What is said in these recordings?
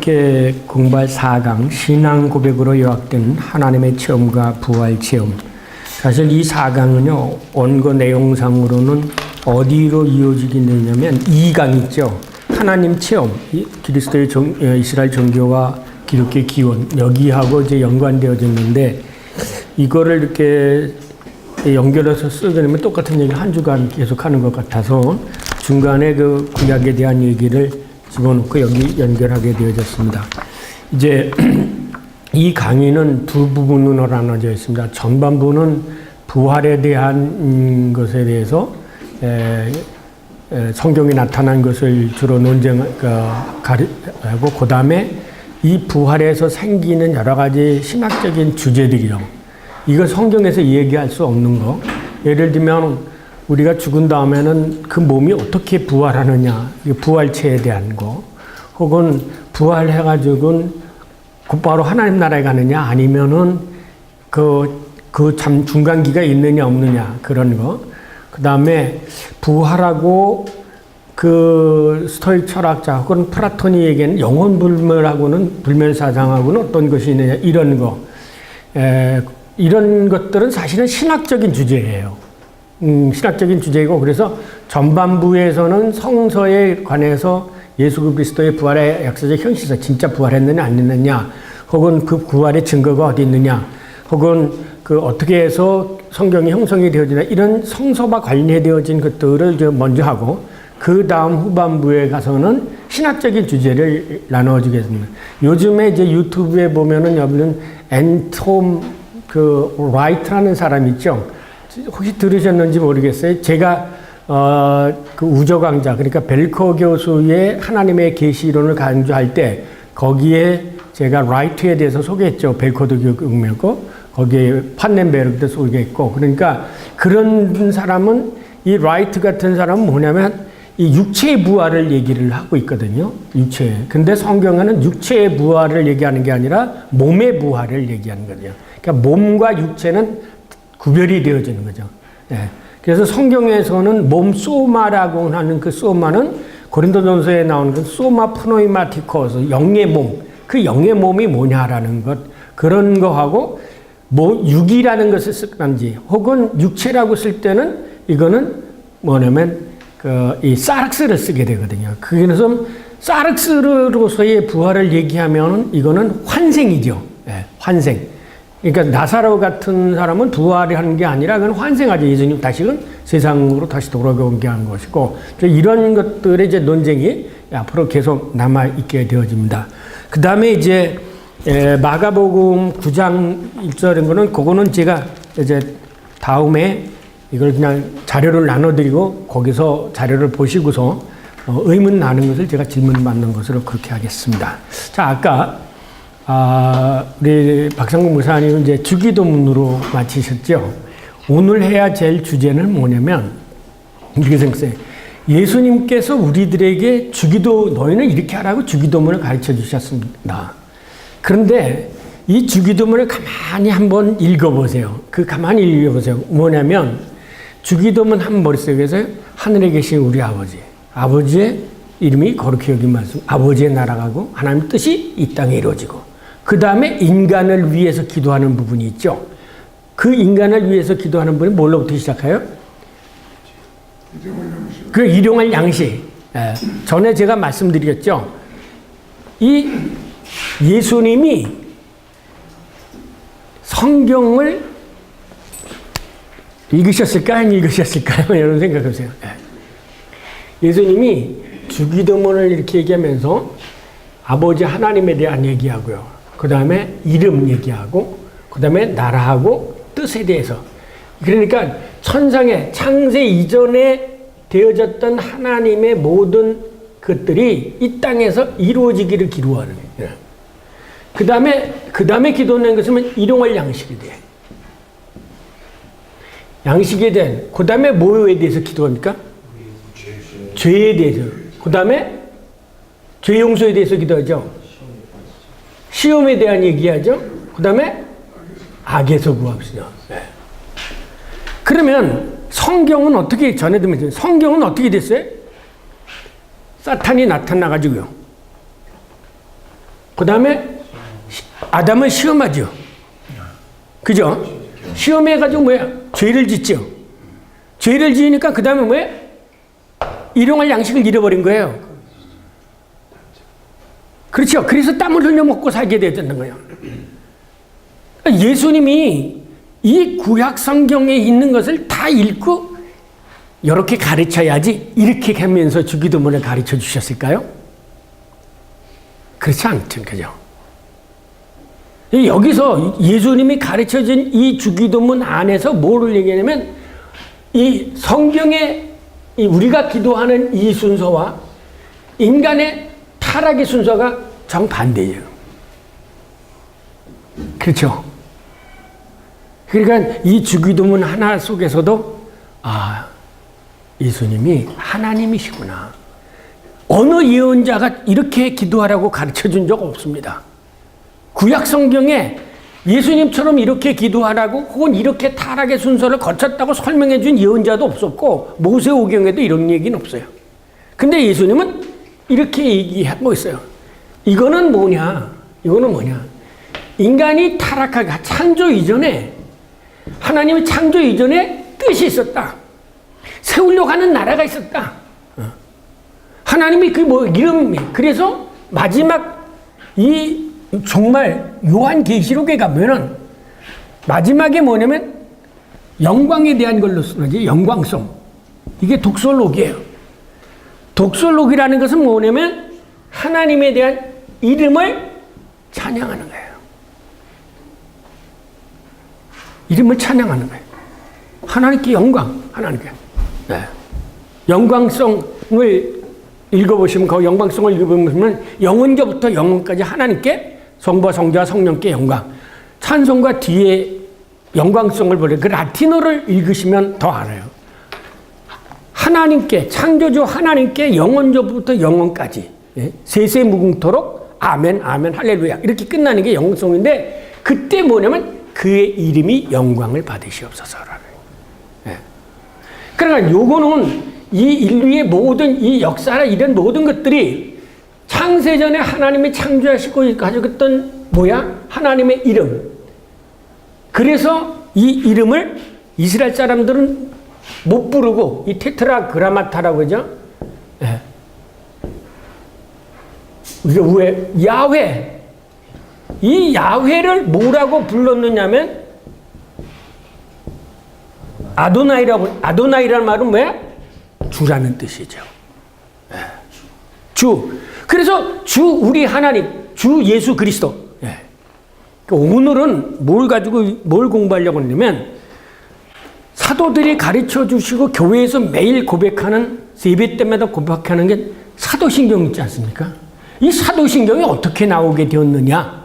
함께 공부할 4강 신앙 고백으로 요약된 하나님의 체험과 부활 체험. 사실 이 4강은요 원고 내용상으로는 어디로 이어지게 되냐면 2강 있죠. 하나님 체험, 그리스도의 이스라엘 종교와 기독교의 기원, 여기하고 이제 연관되어졌는데 이거를 이렇게 연결해서 쓰게 되면 똑같은 얘기를 한 주간 계속 하는 것 같아서 중간에 그 구약에 대한 얘기를 집어넣고 여기 연결하게 되어졌습니다. 이제 이 강의는 두 부분으로 나눠져 있습니다. 전반부는 부활에 대한 것에 대해서 성경에 나타난 것을 주로 논쟁하고 그 다음에 이 부활에서 생기는 여러 가지 신학적인 주제들이요. 이거 성경에서 얘기할 수 없는 거. 예를 들면 우리가 죽은 다음에는 그 몸이 어떻게 부활하느냐, 부활체에 대한 거, 혹은 부활해가지고는 곧바로 하나님 나라에 가느냐, 아니면은 참 중간기가 있느냐 없느냐 그런 거. 그 다음에 부활하고 그 스토익 철학자 혹은 플라톤이 얘기하는 영혼 불멸하고는 불멸사상하고는 어떤 것이 있느냐 이런 거. 이런 것들은 사실은 신학적인 주제예요. 신학적인 주제이고 그래서 전반부에서는 성서에 관해서 예수 그리스도의 부활의 역사적 현실에서 진짜 부활했느냐 안 했느냐, 혹은 그 부활의 증거가 어디 있느냐, 혹은 그 어떻게 해서 성경이 형성이 되어지나 이런 성서와 관련되어진 것들을 먼저 하고 그 다음 후반부에 가서는 신학적인 주제를 나눠주겠습니다. 요즘에 이제 유튜브에 보면은 여러분 앤톰 라이트라는 사람 있죠. 혹시 들으셨는지 모르겠어요. 제가 그 우저강좌, 그러니까 벨커 교수의 하나님의 계시론을 강조할 때 거기에 제가 라이트에 대해서 소개했죠. 벨커도 교육명고 거기에 판넨베르그도 소개했고, 그러니까 그런 사람은 이 라이트 같은 사람은 뭐냐면 이 육체의 부활을 얘기를 하고 있거든요. 육체. 근데 성경에는 육체의 부활을 얘기하는 게 아니라 몸의 부활을 얘기하는 거죠. 그러니까 몸과 육체는 구별이 되어지는 거죠. 네. 그래서 성경에서는 몸 소마라고 하는 그 소마는 고린도전서에 나오는 그 소마 프노이마티코스, 영의 몸. 그 영의 몸이 뭐냐라는 것, 그런 거하고 육이라는 것을 쓰는지 혹은 육체라고 쓸 때는 이거는 뭐냐면 이 사르스를 쓰게 되거든요. 그래서 사르스로서의 부활을 얘기하면 이거는 환생이죠. 네. 환생. 그러니까 나사로 같은 사람은 부활하는 게 아니라 그건 환생하죠. 예수님 다시는 세상으로 다시 돌아오게 하는 것이고, 이런 것들의 이제 논쟁이 앞으로 계속 남아 있게 되어집니다. 그 다음에 이제 마가복음 9장 1절인 거는 그거는 제가 이제 다음에 이걸 그냥 자료를 나눠드리고 거기서 자료를 보시고서 의문 나는 것을 제가 질문 받는 것으로 그렇게 하겠습니다. 자, 아까 우리 박상국 목사님은 이제 주기도문으로 마치셨죠. 오늘 해야 될 주제는 뭐냐면 이렇게 생각해요. 예수님께서 우리들에게 너희는 이렇게 하라고 주기도문을 가르쳐 주셨습니다. 그런데 이 주기도문을 가만히 한번 읽어보세요. 가만히 읽어보세요. 뭐냐면 주기도문 한 머릿속에서 하늘에 계신 우리 아버지의 이름이 거룩히 여긴 말씀, 아버지의 나라가고 하나님의 뜻이 이 땅에 이루어지고, 그 다음에 인간을 위해서 기도하는 부분이 있죠. 그 인간을 위해서 기도하는 분이 뭘로부터 시작해요? 그 일용할 양식. 전에 제가 말씀드렸죠. 이 예수님이 성경을 읽으셨을까 안 읽으셨을까요? 이런 생각해보세요. 예수님이 주기도문을 이렇게 얘기하면서 아버지 하나님에 대한 얘기하고요. 그 다음에 이름 얘기하고, 그 다음에 나라하고 뜻에 대해서. 그러니까 천상의 창세 이전에 되어졌던 하나님의 모든 것들이 이 땅에서 이루어지기를 기도하는 거예요. 그 다음에 기도하는 것은 일용할 양식에 대해. 양식에 대한, 그 다음에 뭐에 대해서 기도합니까? 죄에 대해서. 그 다음에 죄 용서에 대해서 기도하죠. 시험에 대한 얘기하죠. 그 다음에 악에서 구합시다. 네. 그러면 성경은 어떻게 전해드리면 성경은 어떻게 됐어요? 사탄이 나타나가지고요. 그 다음에 아담은 시험하죠. 그죠? 시험해가지고 뭐야? 죄를 짓죠. 죄를 지으니까 그 다음에 뭐야? 일용할 양식을 잃어버린 거예요. 그렇죠. 그래서 땀을 흘려 먹고 살게 되었다는 거예요. 예수님이 이 구약 성경에 있는 것을 다 읽고 이렇게 가르쳐야지 이렇게 하면서 주기도문을 가르쳐 주셨을까요? 그렇지 않죠. 그죠? 여기서 예수님이 가르쳐준 이 주기도문 안에서 뭐를 얘기하냐면 이 성경에 우리가 기도하는 이 순서와 인간의 타락의 순서가 정반대예요. 그렇죠? 그러니까 이 주기도문 하나 속에서도 예수님이 하나님이시구나. 어느 예언자가 이렇게 기도하라고 가르쳐준 적 없습니다. 구약 성경에 예수님처럼 이렇게 기도하라고 혹은 이렇게 타락의 순서를 거쳤다고 설명해 준 예언자도 없었고 모세오경에도 이런 얘기는 없어요. 근데 예수님은 이렇게 얘기하고 있어요. 이거는 뭐냐? 인간이 타락하기 창조 이전에 하나님의 창조 이전에 뜻이 있었다. 세우려고 하는 나라가 있었다. 하나님이 이름이 그래서 마지막 이 정말 요한계시록에 가면은 마지막에 뭐냐면 영광에 대한 걸로 쓰는지 영광성. 이게 독설록이에요. 독설록이라는 것은 뭐냐면 하나님에 대한 이름을 찬양하는 거예요. 이름을 찬양하는 거예요. 하나님께 영광, 하나님께. 네. 영광성을 읽어보시면, 그 영광성을 읽어보시면 영원저부터 영원까지 하나님께 성부와 성자와 성령께 영광. 찬송과 뒤에 영광성을 보래. 그 라틴어를 읽으시면 더 알아요. 하나님께, 창조주 하나님께 영원저부터 영원까지. 예? 세세무궁토록 아멘, 아멘, 할렐루야. 이렇게 끝나는 게 영성인데, 그때 뭐냐면 그의 이름이 영광을 받으시옵소서라는. 예. 그러니까 요거는 이 인류의 모든 이 역사나 이런 모든 것들이 창세전에 하나님이 창조하시고 가져갔던 하나님의 이름. 그래서 이 이름을 이스라엘 사람들은 못 부르고 이 테트라그라마타라고 하죠. 예. 왜 야훼. 이 야훼를 뭐라고 불렀느냐면 아도나이라는 말은 뭐야? 주라는 뜻이죠. 예. 주. 그래서 주 우리 하나님, 주 예수 그리스도. 예. 오늘은 뭘 공부하려고 하냐면 사도들이 가르쳐 주시고 교회에서 매일 고백하는 예배 때마다 고백하는 게 사도신경 있지 않습니까? 이 사도신경이 어떻게 나오게 되었느냐?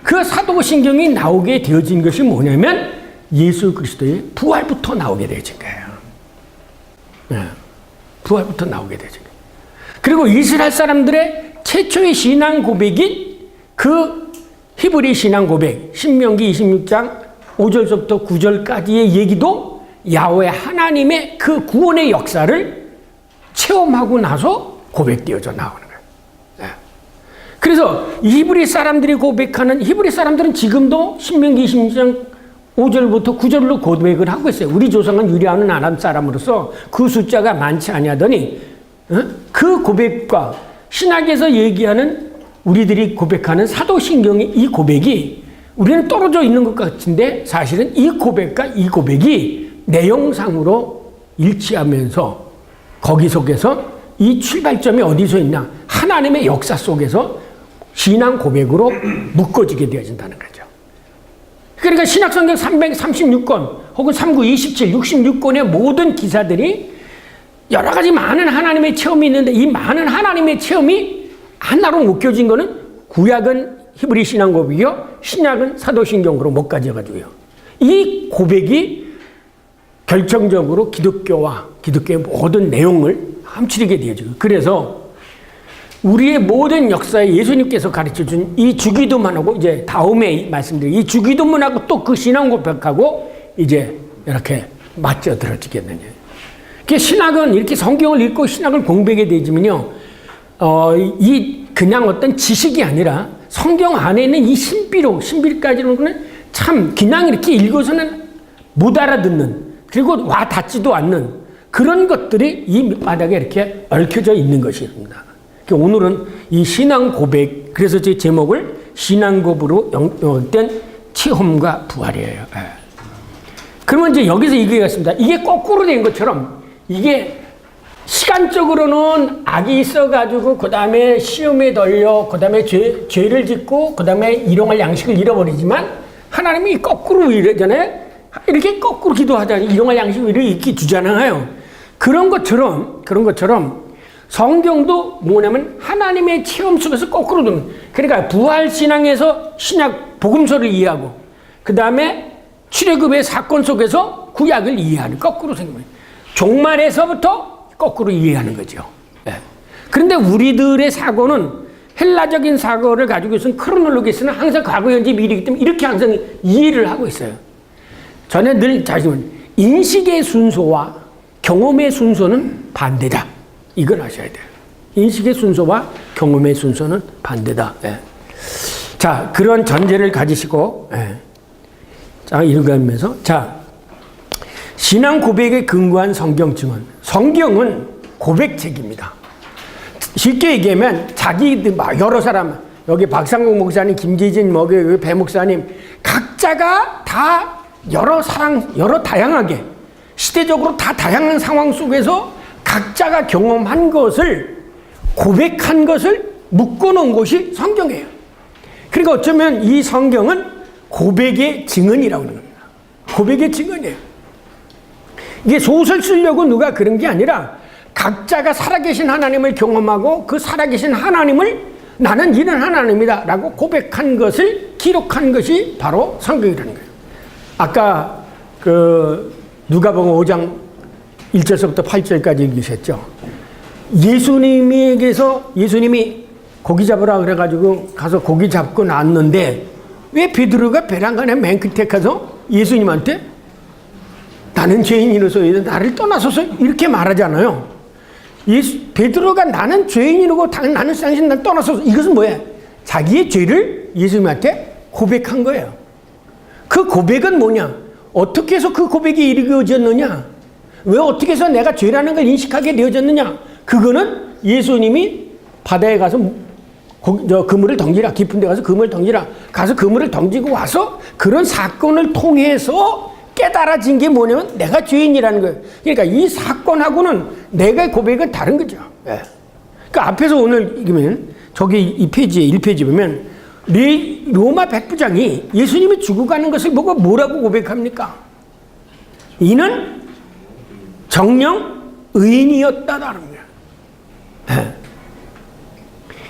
그 사도신경이 나오게 되어진 것이 뭐냐면 예수 그리스도의 부활부터 나오게 되어진 거예요. 네. 부활부터 나오게 되어진 거예요. 그리고 이스라엘 사람들의 최초의 신앙 고백인 그 히브리 신앙 고백, 신명기 26장 5절부터 9절까지의 얘기도 야훼 하나님의 그 구원의 역사를 체험하고 나서 고백되어져 나오는 거예요. 그래서 히브리 사람들이 고백하는, 히브리 사람들은 지금도 신명기 26장 5절부터 9절로 고백을 하고 있어요. 우리 조상은 유리하는 아람 사람으로서 그 숫자가 많지 아니하더니 그 고백과 신학에서 얘기하는 우리들이 고백하는 사도신경의 이 고백이 우리는 떨어져 있는 것 같은데 사실은 이 고백과 이 고백이 내용상으로 일치하면서 거기 속에서 이 출발점이 어디서 있냐? 하나님의 역사 속에서 신앙 고백으로 묶어지게 되어진다는 거죠. 그러니까 신약성경 336권 혹은 3927, 66권의 모든 기사들이 여러 가지 많은 하나님의 체험이 있는데 이 많은 하나님의 체험이 하나로 묶여진 거는 구약은 히브리 신앙 고백이요, 신약은 사도신경으로 묶어져가지고요. 이 고백이 결정적으로 기독교와 기독교의 모든 내용을 함치게 되어지고, 그래서 우리의 모든 역사에 예수님께서 가르쳐준 이 주기도문하고 이제 다음에 말씀드린 이 주기도문하고 또 그 신앙 고백하고 이제 이렇게 맞져 들어지겠느냐. 신학은 이렇게 성경을 읽고 신학을 공부하게 되지만요, 이 그냥 어떤 지식이 아니라 성경 안에 있는 이 신비까지는 참 그냥 이렇게 읽어서는 못 알아듣는, 그리고 와 닿지도 않는 그런 것들이 이 바닥에 이렇게 얽혀져 있는 것입니다. 오늘은 이 신앙 고백, 그래서 제 제목을 신앙고백으로 영역된 체험과 부활이에요. 그러면 이제 여기서 얘기했습니다. 이게 거꾸로 된 것처럼, 이게 시간적으로는 악이 있어가지고 그 다음에 시험에 걸려, 그 다음에 죄를 짓고, 그 다음에 일용할 양식을 잃어버리지만 하나님이 거꾸로 이러잖아요. 이렇게 거꾸로 기도하잖아요. 일용할 양식을 이렇게 주잖아요. 그런 것처럼 성경도 뭐냐면 하나님의 체험 속에서 거꾸로 두는, 그러니까 부활신앙에서 신약 복음서를 이해하고, 그 다음에 출애굽의 사건 속에서 구약을 이해하는, 거꾸로 생각해요. 종말에서부터 거꾸로 이해하는 거죠. 그런데 우리들의 사고는 헬라적인 사고를 가지고 있으면 크로놀로기스는 항상 과거, 현재, 미래이기 때문에 이렇게 항상 이해를 하고 있어요. 저는 늘 자신은 인식의 순서와 경험의 순서는 반대다. 이걸 아셔야 돼요. 인식의 순서와 경험의 순서는 반대다. 자, 그런 전제를 가지시고, 자, 읽으면서, 자, 신앙 고백에 근거한 성경 증언. 성경은 고백책입니다. 쉽게 얘기하면 자기들 여러 사람, 여기 박상국 목사님, 김기진 배 목사님, 각자가 다 여러 다양하게, 시대적으로 다 다양한 상황 속에서 각자가 경험한 것을, 고백한 것을 묶어놓은 것이 성경이에요. 그러니까 어쩌면 이 성경은 고백의 증언이라고 하는 겁니다. 고백의 증언이에요. 이게 소설 쓰려고 누가 그런 게 아니라 각자가 살아계신 하나님을 경험하고 그 살아계신 하나님을 나는 이런 하나님이다 라고 고백한 것을 기록한 것이 바로 성경이라는 거예요. 아까 누가복음 5장 1절서부터 8절까지 읽으셨죠. 예수님이 고기 잡으라 그래가지고 가서 고기 잡고 나왔는데 왜 베드로가 베란간에 맨 끝에 가서 예수님한테 나는 죄인이로서 나를 떠나소서 이렇게 말하잖아요. 베드로가 나는 죄인이라고 나는 당신 날 떠나소서, 이것은 뭐예요? 자기의 죄를 예수님한테 고백한 거예요. 그 고백은 뭐냐? 어떻게 해서 그 고백이 이루어졌느냐? 왜 어떻게 해서 내가 죄라는 걸 인식하게 되어졌느냐? 그거는 예수님이 바다에 가서 그물을 던지라, 깊은 데 가서 그물을 던지라, 가서 그물을 던지고 와서 그런 사건을 통해서 깨달아진 게 뭐냐면 내가 죄인이라는 거예요. 그러니까 이 사건하고는 내가 고백은 다른 거죠. 그러니까 앞에서 오늘 읽으면 저기 이 페이지에 1페이지 보면 로마 백부장이 예수님이 죽어가는 것을 보고 뭐라고 고백합니까? 이는 정령 의인이었다라는 거예요.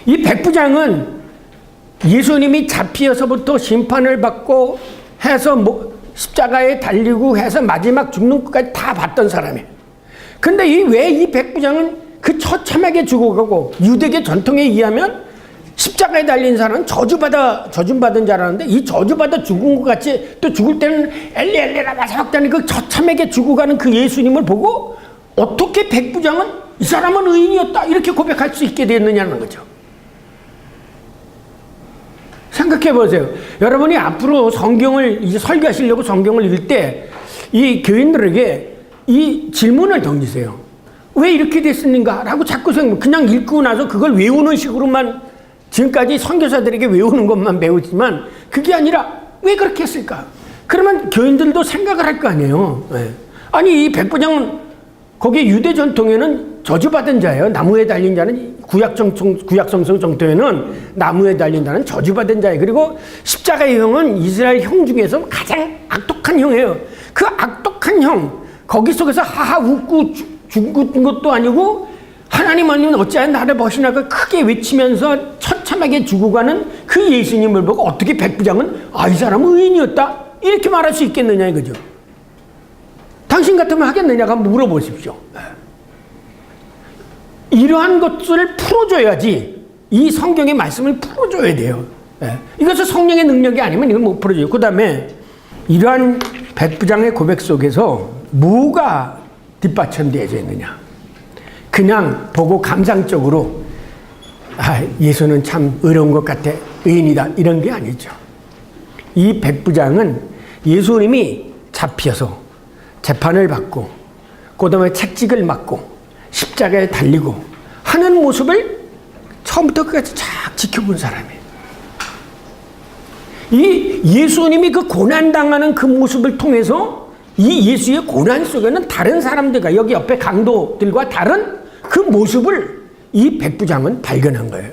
이 백부장은 예수님이 잡히어서부터 심판을 받고 해서 십자가에 달리고 해서 마지막 죽는 것까지 다 봤던 사람이에요. 근데 왜 이 백부장은 그 처참하게 죽어가고, 유대계 전통에 의하면 십자가에 달린 사람은 저주받은 자라는데 이 저주받아 죽은 것 같이 또 죽을 때는 엘리엘리라 마사박다니 그 처참하게 죽어가는 그 예수님을 보고 어떻게 백부장은 이 사람은 의인이었다 이렇게 고백할 수 있게 됐느냐는 거죠. 생각해 보세요. 여러분이 앞으로 성경을 이제 설교하시려고 성경을 읽을 때 이 교인들에게 이 질문을 던지세요. 왜 이렇게 됐습니까? 라고 자꾸 그냥 읽고 나서 그걸 외우는 식으로만 지금까지 선교사들에게 외우는 것만 배우지만 그게 아니라 왜 그렇게 했을까? 그러면 교인들도 생각을 할 거 아니에요. 아니 이 백부장은 거기 유대 전통에는 저주받은 자예요. 나무에 달린 자는 구약성서 정도에는 나무에 달린 자는 저주받은 자예요. 그리고 십자가의 형은 이스라엘 형 중에서 가장 악독한 형이에요. 그 악독한 형 거기 속에서 하하 웃고 죽은 것도 아니고 하나님 아니면 어찌하여 나를 버시나가 크게 외치면서 처참하게 죽어가는 그 예수님을 보고 어떻게 백부장은 이 사람은 의인이었다 이렇게 말할 수 있겠느냐 이거죠. 당신 같으면 하겠느냐가 물어보십시오. 이러한 것을 풀어줘야지 이 성경의 말씀을 풀어줘야 돼요. 이것은 성령의 능력이 아니면 이걸 못 풀어줘요. 그 다음에 이러한 백부장의 고백 속에서 뭐가 뒷받침되어져 있느냐. 그냥 보고 감상적으로 예수는 참 의로운 것 같아, 의인이다, 이런 게 아니죠. 이 백부장은 예수님이 잡혀서 재판을 받고 그다음에 채찍을 맞고 십자가에 달리고 하는 모습을 처음부터 끝까지 쫙 지켜본 사람이에요. 이 예수님이 그 고난당하는 그 모습을 통해서 이 예수의 고난 속에는 다른 사람들과 여기 옆에 강도들과 다른 그 모습을 이 백부장은 발견한 거예요.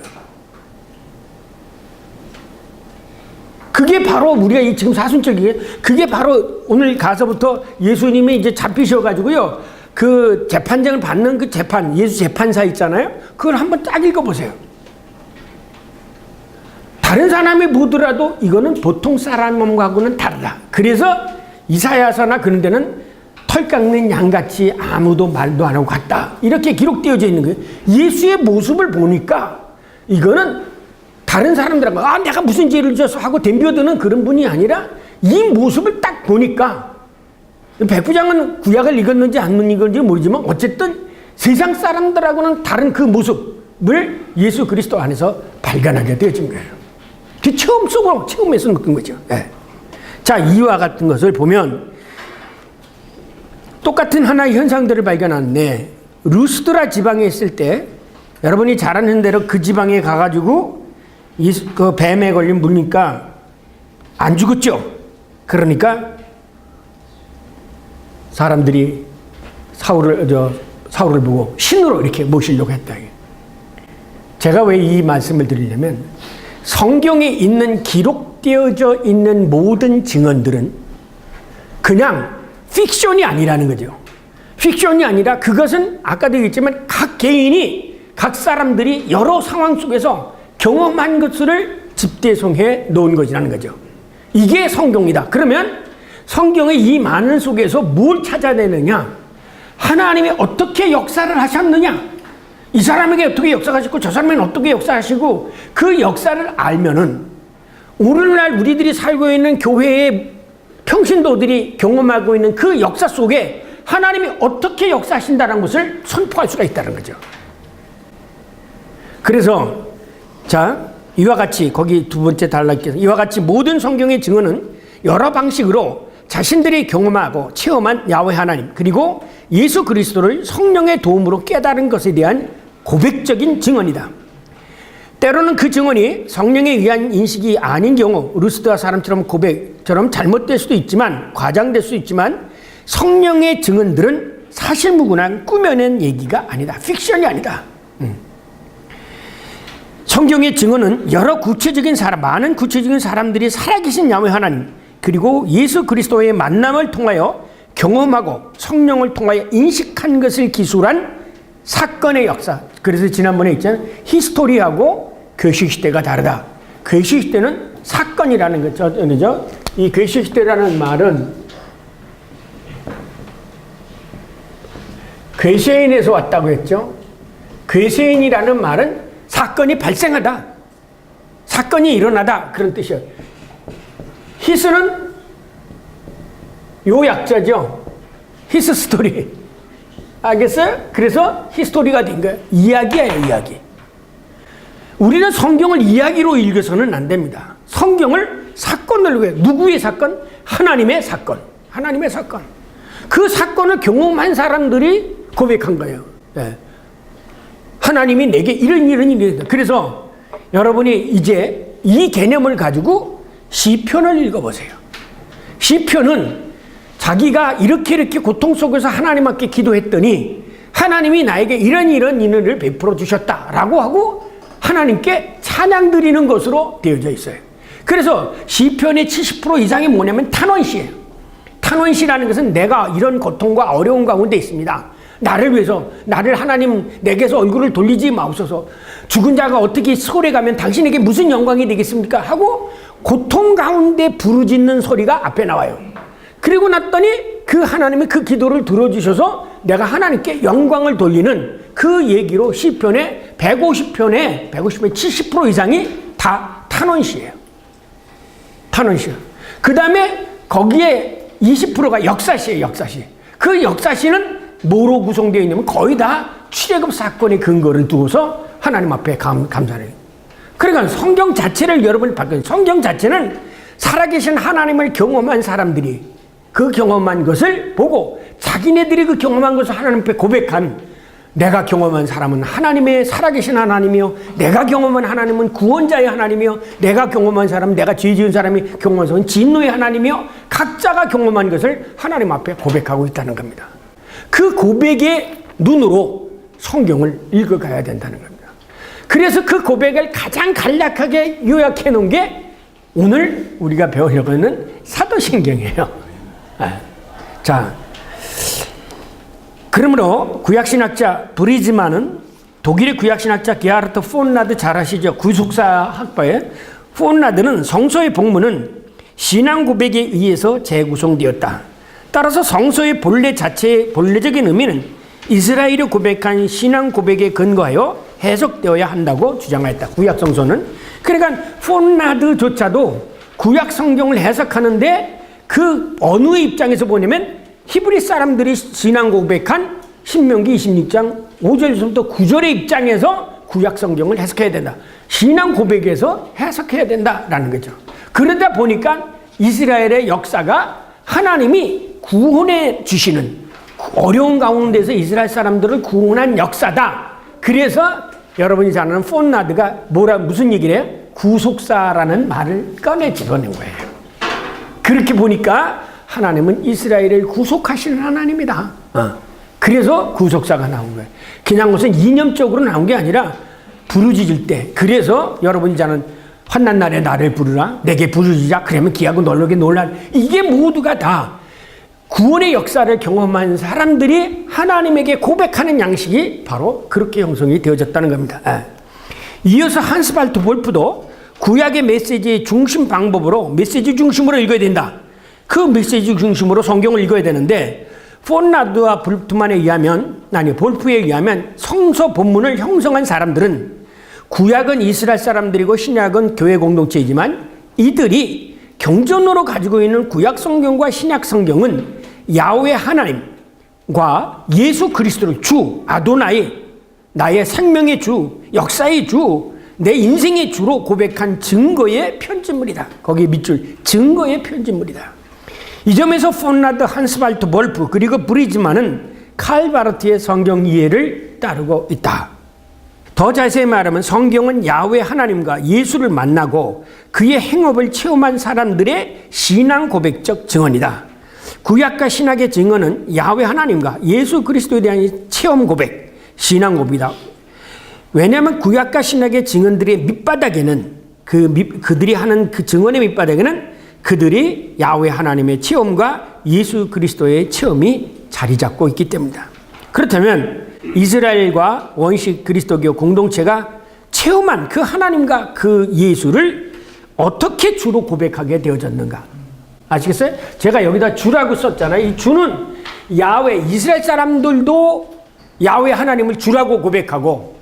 그게 바로 우리가 지금 사순절기에 그게 바로 오늘 가서부터 예수님이 이제 잡히셔가지고요. 그 재판장을 받는 그 재판, 예수 재판사 있잖아요. 그걸 한번 딱 읽어보세요. 다른 사람이 보더라도 이거는 보통 사람하고는 다르다. 그래서 이사야서나 그런 데는 털 깎는 양같이 아무도 말도 안 하고 갔다. 이렇게 기록되어져 있는 거예요. 예수의 모습을 보니까 이거는 다른 사람들하고 내가 무슨 죄를 져서 하고 덤벼드는 그런 분이 아니라 이 모습을 딱 보니까 백부장은 구약을 읽었는지 안 읽었는지 모르지만 어쨌든 세상 사람들하고는 다른 그 모습을 예수 그리스도 안에서 발견하게 되어진 거예요. 그 처음에서 느낀 거죠. 네. 자, 이와 같은 것을 보면 똑같은 하나의 현상들을 발견하는데 루스드라 지방에 있을 때 여러분이 잘 아는 대로 그 지방에 가가지고 그 뱀에 걸린 물니까 안 죽었죠. 그러니까 사람들이 사울을 보고 신으로 이렇게 모시려고 했다. 제가 왜 이 말씀을 드리냐면 성경에 있는 기록되어져 있는 모든 증언들은 그냥 픽션이 아니라는 거죠. 픽션이 아니라 그것은 아까도 얘기했지만 각 개인이 각 사람들이 여러 상황 속에서 경험한 것을 집대성해 놓은 것이라는 거죠. 이게 성경이다. 그러면 성경의 이 많은 속에서 뭘 찾아내느냐? 하나님이 어떻게 역사를 하셨느냐? 이 사람에게 어떻게 역사하시고 저 사람에게 어떻게 역사하시고 그 역사를 알면은 오늘날 우리들이 살고 있는 교회의 평신도들이 경험하고 있는 그 역사 속에 하나님이 어떻게 역사하신다는 것을 선포할 수가 있다는 거죠. 그래서 자, 이와 같이 거기 두 번째 단락에서 이와 같이 모든 성경의 증언은 여러 방식으로 자신들이 경험하고 체험한 야훼 하나님 그리고 예수 그리스도를 성령의 도움으로 깨달은 것에 대한 고백적인 증언이다. 때로는 그 증언이 성령에 의한 인식이 아닌 경우 루스드와 사람처럼 고백처럼 잘못될 수도 있지만 과장될 수 있지만 성령의 증언들은 사실무근한 꾸며낸 얘기가 아니다. 픽션이 아니다. 성경의 증언은 여러 구체적인 사람, 많은 구체적인 사람들이 살아계신 야훼 하나님 그리고 예수 그리스도의 만남을 통하여 경험하고 성령을 통하여 인식한 것을 기술한 사건의 역사. 그래서 지난번에 있잖아요. 히스토리하고 괴식시대가 다르다. 괴식시대는 사건이라는 거죠. 이 괴식시대라는 말은 괴세인에서 왔다고 했죠. 괴세인이라는 말은 사건이 발생하다. 사건이 일어나다. 그런 뜻이에요. 히스는 요 약자죠. 히스 스토리. 알겠어요? 그래서 히스토리가 된 거예요. 이야기예요, 이야기. 우리는 성경을 이야기로 읽어서는 안 됩니다. 성경을 사건으로 해요. 누구의 사건? 하나님의 사건. 하나님의 사건. 그 사건을 경험한 사람들이 고백한 거예요. 네. 하나님이 내게 이런 일이 있다. 그래서 여러분이 이제 이 개념을 가지고 시편을 읽어보세요. 시편은 자기가 이렇게 고통 속에서 하나님께 기도했더니 하나님이 나에게 이런 인을 베풀어 주셨다라고 하고 하나님께 찬양 드리는 것으로 되어져 있어요. 그래서 시편의 70% 이상이 뭐냐면 탄원시예요. 탄원시라는 것은 내가 이런 고통과 어려운 가운데 있습니다. 나를 위해서 나를 하나님 내게서 얼굴을 돌리지 마옵소서. 죽은 자가 어떻게 시골에 가면 당신에게 무슨 영광이 되겠습니까? 하고 고통 가운데 부르짖는 소리가 앞에 나와요. 그리고 났더니 그 하나님이 그 기도를 들어주셔서 내가 하나님께 영광을 돌리는 그 얘기로 시편의 150편의 70% 이상이 다 탄원시예요. 탄원시예요. 그 다음에 거기에 20%가 역사시예요. 역사시. 그 역사시는 뭐로 구성되어 있냐면 거의 다 출애굽 사건의 근거를 두고서 하나님 앞에 감사를. 그러니까 성경 자체를 여러분이 바꿔요. 성경 자체는 살아계신 하나님을 경험한 사람들이 그 경험한 것을 보고 자기네들이 그 경험한 것을 하나님 앞에 고백한, 내가 경험한 사람은 하나님의 살아계신 하나님이요, 내가 경험한 하나님은 구원자의 하나님이요, 내가 경험한 사람은, 내가 죄 지은 사람이 경험한 사람은 진노의 하나님이요, 각자가 경험한 것을 하나님 앞에 고백하고 있다는 겁니다. 그 고백의 눈으로 성경을 읽어가야 된다는 겁니다. 그래서 그 고백을 가장 간략하게 요약해 놓은 게 오늘 우리가 배우려고 하는 사도신경이에요. 자, 그러므로 구약신학자 브리즈만은, 독일의 구약신학자 게하르트 폰라드 잘 아시죠? 구속사 학파의 폰라드는 성서의 복문은 신앙 고백에 의해서 재구성되었다. 따라서 성서의 본래 자체의 본래적인 의미는 이스라엘이 고백한 신앙 고백에 근거하여 해석되어야 한다고 주장하였다. 구약 성서는. 그러니까 폰라드조차도 구약 성경을 해석하는데 그 어느 입장에서 보냐면 히브리 사람들이 신앙 고백한 신명기 26장 5절부터 9절의 입장에서 구약 성경을 해석해야 된다. 신앙 고백에서 해석해야 된다라는 거죠. 그러다 보니까 이스라엘의 역사가 하나님이 구원해 주시는, 어려운 가운데서 이스라엘 사람들을 구원한 역사다. 그래서 여러분이 잘 아는 폰라드가 무슨 얘기를 해요? 구속사라는 말을 꺼내 집어낸 거예요. 그렇게 보니까 하나님은 이스라엘을 구속하시는 하나님이다. 그래서 구속사가 나온 거예요. 그냥 무슨 이념적으로 나온 게 아니라 부르짖을 때. 그래서 여러분이 아는 환난 날에 나를 부르라, 내게 부르짖자, 그러면 기하고 널널게 놀라. 이게 모두가 다 구원의 역사를 경험한 사람들이 하나님에게 고백하는 양식이 바로 그렇게 형성이 되어졌다는 겁니다. 이어서 한스발트 볼프도 구약의 메시지의 중심 방법으로, 메시지 중심으로 읽어야 된다. 그 메시지 중심으로 성경을 읽어야 되는데, 폰라드와 볼프에 의하면 성서 본문을 형성한 사람들은 구약은 이스라엘 사람들이고 신약은 교회 공동체이지만 이들이 경전으로 가지고 있는 구약 성경과 신약 성경은 야훼 하나님과 예수 그리스도를 주, 아도나이, 나의 생명의 주, 역사의 주, 내 인생의 주로 고백한 증거의 편지물이다. 거기에 밑줄, 증거의 편지물이다. 이 점에서 폰라드, 한스발트 볼프 그리고 브리즈만은 칼바르트의 성경 이해를 따르고 있다. 더 자세히 말하면 성경은 야훼 하나님과 예수를 만나고 그의 행업을 체험한 사람들의 신앙 고백적 증언이다. 구약과 신약의 증언은 야훼 하나님과 예수 그리스도에 대한 체험 고백, 신앙 고백이다. 왜냐하면 구약과 신약의 증언들의 밑바닥에는 그들이 하는 그 증언의 밑바닥에는 그들이 야훼 하나님의 체험과 예수 그리스도의 체험이 자리 잡고 있기 때문이다. 그렇다면 이스라엘과 원식 그리스도교 공동체가 체험한 그 하나님과 그 예수를 어떻게 주로 고백하게 되어졌는가? 아시겠어요? 제가 여기다 주라고 썼잖아요. 이 주는 야훼, 이스라엘 사람들도 야훼 하나님을 주라고 고백하고,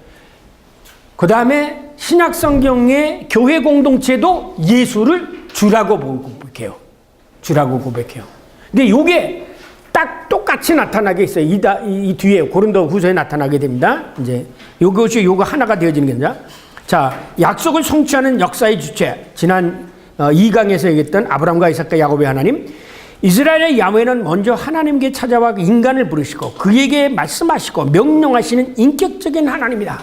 그 다음에 신약 성경의 교회 공동체도 예수를 주라고 고백해요. 주라고 고백해요. 근데 이게 딱 똑같이 나타나게 있어요. 이 뒤에 고린도 후서에 나타나게 됩니다. 이제 요것이 요거 하나가 되어지는 게 아니라, 자, 약속을 성취하는 역사의 주체, 지난 2강에서 얘기했던 아브라함과 이삭과 야곱의 하나님, 이스라엘의 야훼는 먼저 하나님께 찾아와 인간을 부르시고 그에게 말씀하시고 명령하시는 인격적인 하나님이다.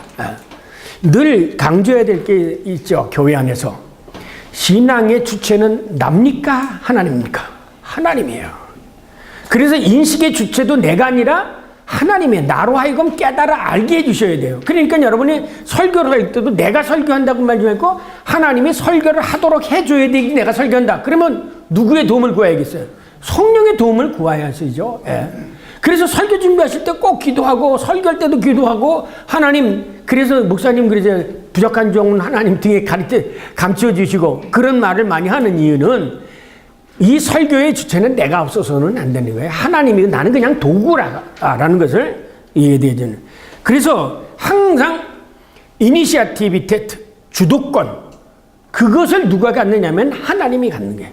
늘 강조해야 될 게 있죠. 교회 안에서 신앙의 주체는 납니까? 하나님입니까? 하나님이에요. 그래서 인식의 주체도 내가 아니라 하나님의, 나로 하여금 깨달아 알게 해주셔야 돼요. 그러니까 여러분이 설교를 할 때도 내가 설교한다고 말지 말고 하나님이 설교를 하도록 해줘야 되기, 내가 설교한다. 그러면 누구의 도움을 구해야겠어요? 성령의 도움을 구해야죠. 예. 그래서 설교 준비하실 때 꼭 기도하고, 설교할 때도 기도하고, 하나님, 그래서 목사님 그러죠. 부족한 종은 하나님 등에 감춰주시고, 그런 말을 많이 하는 이유는 이 설교의 주체는 내가 없어서는 안 되는 거예요. 하나님이, 나는 그냥 도구라는 것을 이해되는. 그래서 항상 이니시아티비테트, 주도권, 그것을 누가 갖느냐면 하나님이 갖는 거예요.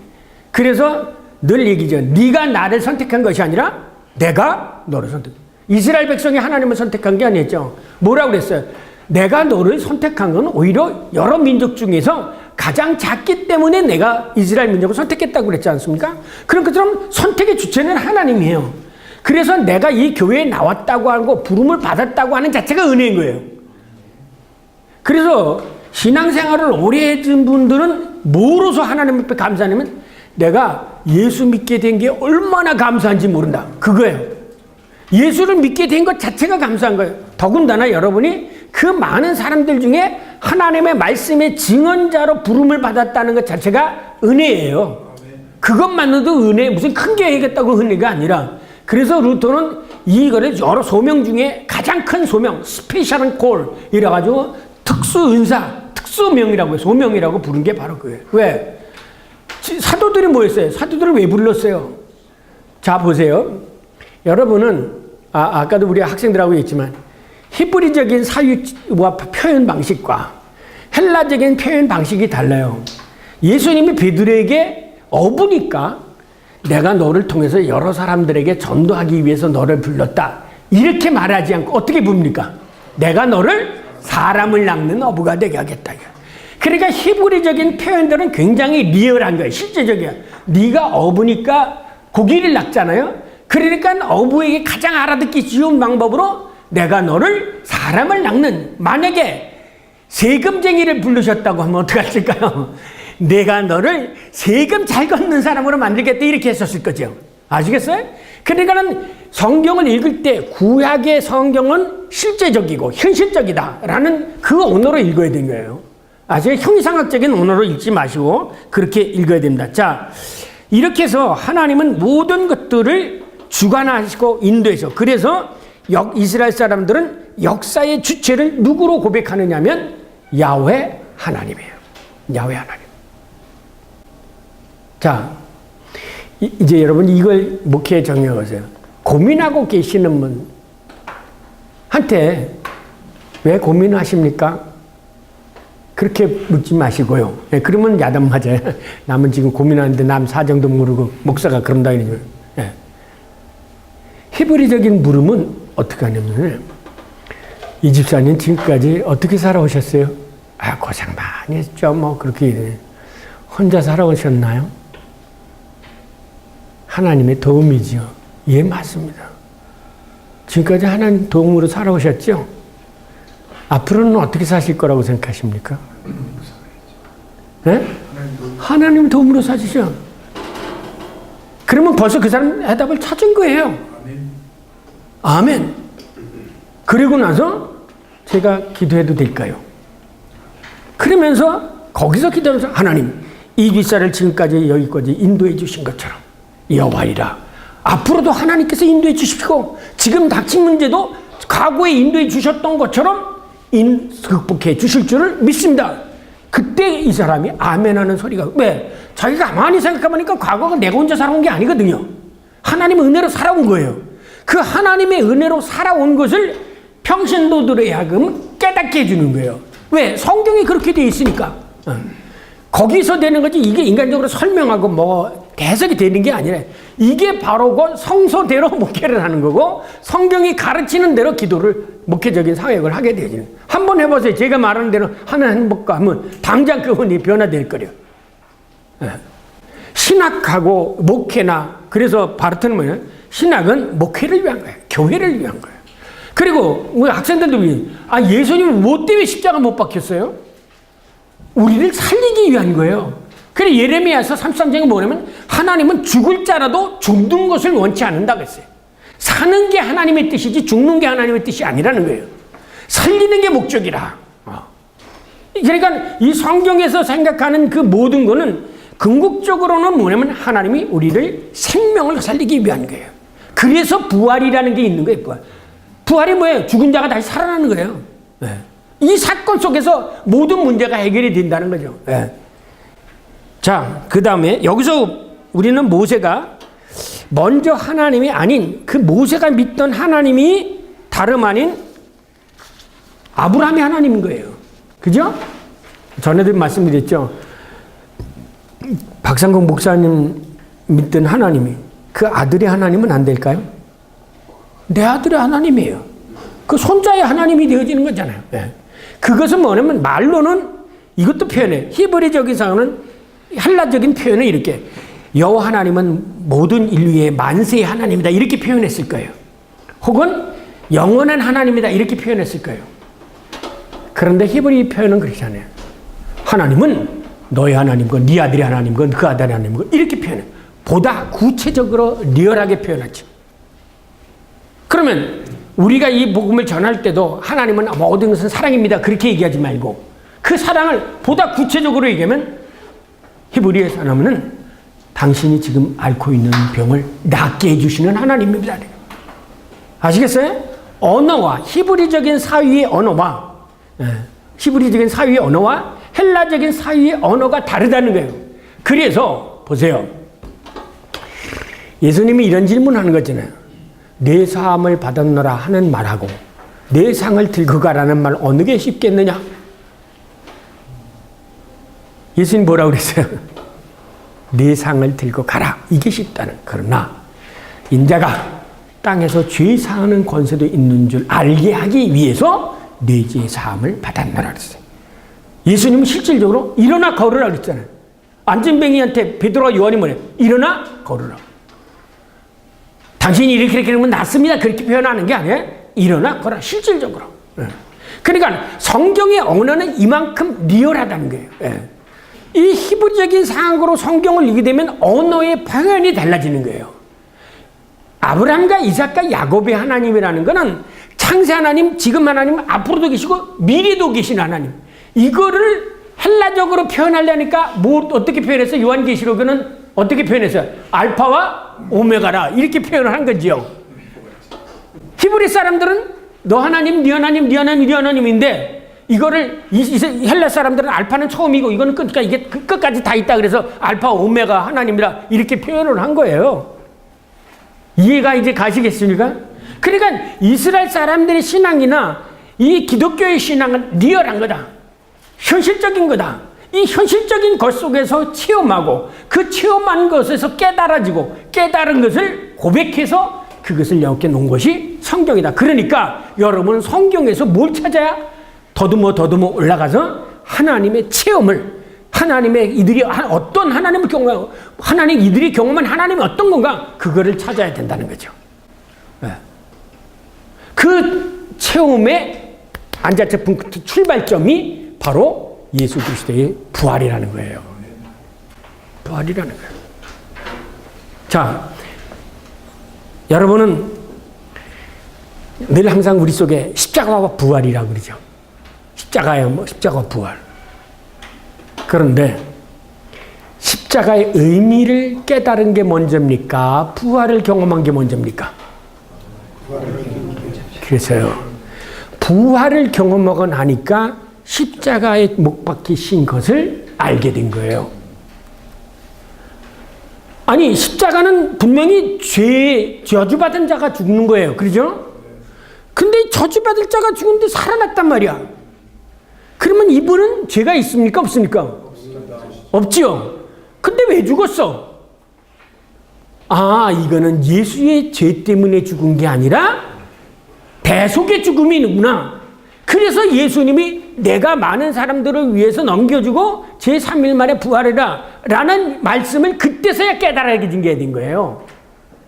그래서 늘 얘기죠. 네가 나를 선택한 것이 아니라 내가 너를 선택. 이스라엘 백성이 하나님을 선택한 게 아니었죠. 뭐라고 그랬어요? 내가 너를 선택한 건 오히려 여러 민족 중에서 가장 작기 때문에 내가 이스라엘 민족을 선택했다고 그랬지 않습니까? 그런 것처럼 선택의 주체는 하나님이에요. 그래서 내가 이 교회에 나왔다고 하고 부름을 받았다고 하는 자체가 은혜인 거예요. 그래서 신앙생활을 오래 해준 분들은 뭐로서 하나님 앞에 감사하냐면 내가 예수 믿게 된 게 얼마나 감사한지 모른다. 그거예요. 예수를 믿게 된 것 자체가 감사한 거예요. 더군다나 여러분이 그 많은 사람들 중에 하나님의 말씀의 증언자로 부름을 받았다는 것 자체가 은혜예요. 그것만으로도 은혜, 무슨 큰 게 해야겠다고 은혜가 아니라. 그래서 루터는 이거를 여러 소명 중에 가장 큰 소명, 스페셜한 콜 이래가지고 특수 은사, 특수명이라고 해요. 소명이라고 부른 게 바로 그거예요. 왜? 사도들이 뭐였어요? 사도들을 왜 불렀어요? 자, 보세요. 여러분은, 아까도 우리 학생들하고 했지만, 히브리적인 사유와 표현 방식과 헬라적인 표현 방식이 달라요. 예수님이 베드로에게 어부니까 내가 너를 통해서 여러 사람들에게 전도하기 위해서 너를 불렀다. 이렇게 말하지 않고 어떻게 부릅니까? 내가 너를 사람을 낚는 어부가 되게 하겠다. 그러니까 히브리적인 표현들은 굉장히 리얼한 거예요. 실제적이야. 네가 어부니까 고기를 낚잖아요. 그러니까 어부에게 가장 알아듣기 쉬운 방법으로 내가 너를 사람을 낚는, 만약에 세금쟁이를 부르셨다고 하면 어떡하실까요? 내가 너를 세금 잘 걷는 사람으로 만들겠다 이렇게 했었을 거죠. 아시겠어요? 그러니까는 성경을 읽을 때 구약의 성경은 실제적이고 현실적이다라는 그 언어로 읽어야 되는 거예요. 아시겠어요? 형이상학적인 언어로 읽지 마시고 그렇게 읽어야 됩니다. 자, 이렇게 해서 하나님은 모든 것들을 주관하시고 인도해서, 그래서 이스라엘 사람들은 역사의 주체를 누구로 고백하느냐면 야훼 하나님이에요. 야훼 하나님. 자, 이제 여러분 이걸 목회에 정리해보세요. 고민하고 계시는 분한테 왜 고민하십니까? 그렇게 묻지 마시고요. 네, 그러면 야단 맞아요. 남은 지금 고민하는데 남 사정도 모르고 목사가 그런다 이러면. 네. 히브리적인 물음은 어떻게 하냐면, 이 집사님 지금까지 어떻게 살아오셨어요? 아, 고생 많이 했죠. 뭐 그렇게. 혼자 살아오셨나요? 하나님의 도움이죠. 예, 맞습니다. 지금까지 하나님 도움으로 살아오셨죠? 앞으로는 어떻게 사실 거라고 생각하십니까? 네? 하나님 도움으로 사시죠. 그러면 벌써 그 사람 해답을 찾은 거예요. 아멘. 그리고 나서 제가 기도해도 될까요? 그러면서 거기서 기도하면서 하나님, 이 윗사를 지금까지 여기까지 인도해 주신 것처럼 여호와이라 앞으로도 하나님께서 인도해 주십시오. 지금 닥친 문제도 과거에 인도해 주셨던 것처럼 극복해 주실 줄을 믿습니다. 그때 이 사람이 아멘 하는 소리가, 왜? 자기가 가만히 생각해보니까 과거가 내가 혼자 살아온 게 아니거든요. 하나님의 은혜로 살아온 거예요. 그 하나님의 은혜로 살아온 것을 평신도들에 하여금 깨닫게 해주는 거예요. 왜? 성경이 그렇게 돼 있으니까. 거기서 되는 거지, 이게 인간적으로 설명하고 뭐 해석이 되는 게 아니라, 이게 바로 그 성서대로 목회를 하는 거고 성경이 가르치는 대로 기도를, 목회적인 사역을 하게 되죠. 한번 해보세요. 제가 말하는 대로 하는 행복과 하면 당장 그분이 변화될 거래요. 신학하고 목회나, 그래서 바르트는 뭐냐, 신학은 목회를 위한 거예요. 교회를 위한 거예요. 그리고 우리 학생들도 예수님은 뭐 때문에 십자가 못 박혔어요? 우리를 살리기 위한 거예요. 그래, 예레미야서 33장이 뭐냐면 하나님은 죽을 자라도 죽는 것을 원치 않는다고 했어요. 사는 게 하나님의 뜻이지 죽는 게 하나님의 뜻이 아니라는 거예요. 살리는 게 목적이라. 그러니까 이 성경에서 생각하는 그 모든 거는 궁극적으로는 뭐냐면 하나님이 우리를 생명을 살리기 위한 거예요. 그래서 부활이라는 게 있는 거예요. 부활이 뭐예요? 죽은 자가 다시 살아나는 거예요. 이 사건 속에서 모든 문제가 해결이 된다는 거죠. 자, 그 다음에 여기서 우리는 모세가 먼저 하나님이 아닌, 그 모세가 믿던 하나님이 다름 아닌 아브라함의 하나님인 거예요. 그죠? 전에도 말씀드렸죠. 박상국 목사님 믿던 하나님이 그 아들의 하나님은 안 될까요? 내 아들의 하나님이에요. 그 손자의 하나님이 되어지는 거잖아요. 그것은 뭐냐면 말로는 이것도 표현해. 히브리적인 상은 헬라적인 표현은 이렇게 여호와 하나님은 모든 인류의 만세의 하나님이다 이렇게 표현했을 거예요. 혹은 영원한 하나님이다 이렇게 표현했을 거예요. 그런데 히브리 표현은 그렇지 않아요. 하나님은 너의 하나님건 네 아들의 하나님건 그 아들의 하나님건 이렇게 표현해. 보다 구체적으로 리얼하게 표현하죠. 그러면 우리가 이 복음을 전할 때도 하나님은 모든 것은 사랑입니다 그렇게 얘기하지 말고 그 사랑을 보다 구체적으로 얘기하면 히브리의 사람은 당신이 지금 앓고 있는 병을 낫게 해주시는 하나님입니다. 아시겠어요? 언어와 히브리적인 사유의 언어와 헬라적인 사유의 언어가 다르다는 거예요. 그래서 보세요. 예수님이 이런 질문하는 거잖아요. 내 사함을 받았노라 하는 말하고 내 상을 들고 가라는 말 어느 게 쉽겠느냐? 예수님 뭐라고 그랬어요? 내 상을 들고 가라. 이게 쉽다는. 그러나 인자가 땅에서 죄 사하는 권세도 있는 줄 알게 하기 위해서 내 죄 사함을 받았노라 그랬어요. 예수님은 실질적으로 일어나 걸으라 그랬잖아요. 안진뱅이한테 베드로와 요한이 뭐래? 일어나 걸으라. 당신이 이렇게 하면 낫습니다. 그렇게 표현하는 게 아니에요. 일어나 걸어라. 실질적으로. 그러니까 성경의 언어는 이만큼 리얼하다는 거예요. 이 히브리적인 상황으로 성경을 읽게 되면 언어의 방향이 달라지는 거예요. 아브라함과 이삭과 야곱의 하나님이라는 것은 창세 하나님, 지금 하나님, 앞으로도 계시고 미래도 계신 하나님. 이거를 헬라적으로 표현하려니까 어떻게 표현했어요? 요한계시록에는 어떻게 표현했어요? 알파와 오메가라 이렇게 표현을 한 거지요. 히브리 사람들은 너 하나님, 네 하나님, 네 하나님, 네 하나님인데 이거를 헬라 사람들은 알파는 처음이고 이거는 그러니까 이게 끝까지 다 있다 그래서 알파 오메가 하나님이라 이렇게 표현을 한 거예요. 이해가 이제 가시겠습니까? 그러니까 이스라엘 사람들의 신앙이나 이 기독교의 신앙은 리얼한 거다. 현실적인 거다. 이 현실적인 것 속에서 체험하고 그 체험한 것에서 깨달은 것을 고백해서 그것을 여기 놓은 것이 성경이다. 그러니까 여러분은 성경에서 뭘 찾아야 더듬어 올라가서 하나님의 체험을 하나님의 이들이 어떤 하나님을 경험하고 이들이 경험한 하나님이 어떤 건가 그거를 찾아야 된다는 거죠. 그 체험의 안자체품 출발점이 바로 예수 그리스도의 부활이라는 거예요. 부활이라는 거예요. 자, 여러분은 늘 항상 우리 속에 십자가와 부활이라고 그러죠. 십자가와 부활. 그런데 십자가의 의미를 깨달은 게 먼저입니까? 부활을 경험한 게 먼저입니까? 그래서요. 부활을 경험하고 나니까 십자가에 못 박히신 것을 알게 된 거예요. 아니 십자가는 분명히 저주받은 자가 죽는 거예요. 그렇죠? 근데 저주받을 자가 죽는데 살아났단 말이야. 그러면 이분은 죄가 있습니까? 없습니까? 없지요. 근데 왜 죽었어? 이거는 예수의 죄 때문에 죽은 게 아니라 대속의 죽음이구나. 그래서 예수님이 내가 많은 사람들을 위해서 넘겨주고 제3일 만에 부활해라 라는 말씀을 그때서야 깨달아게 된 거예요.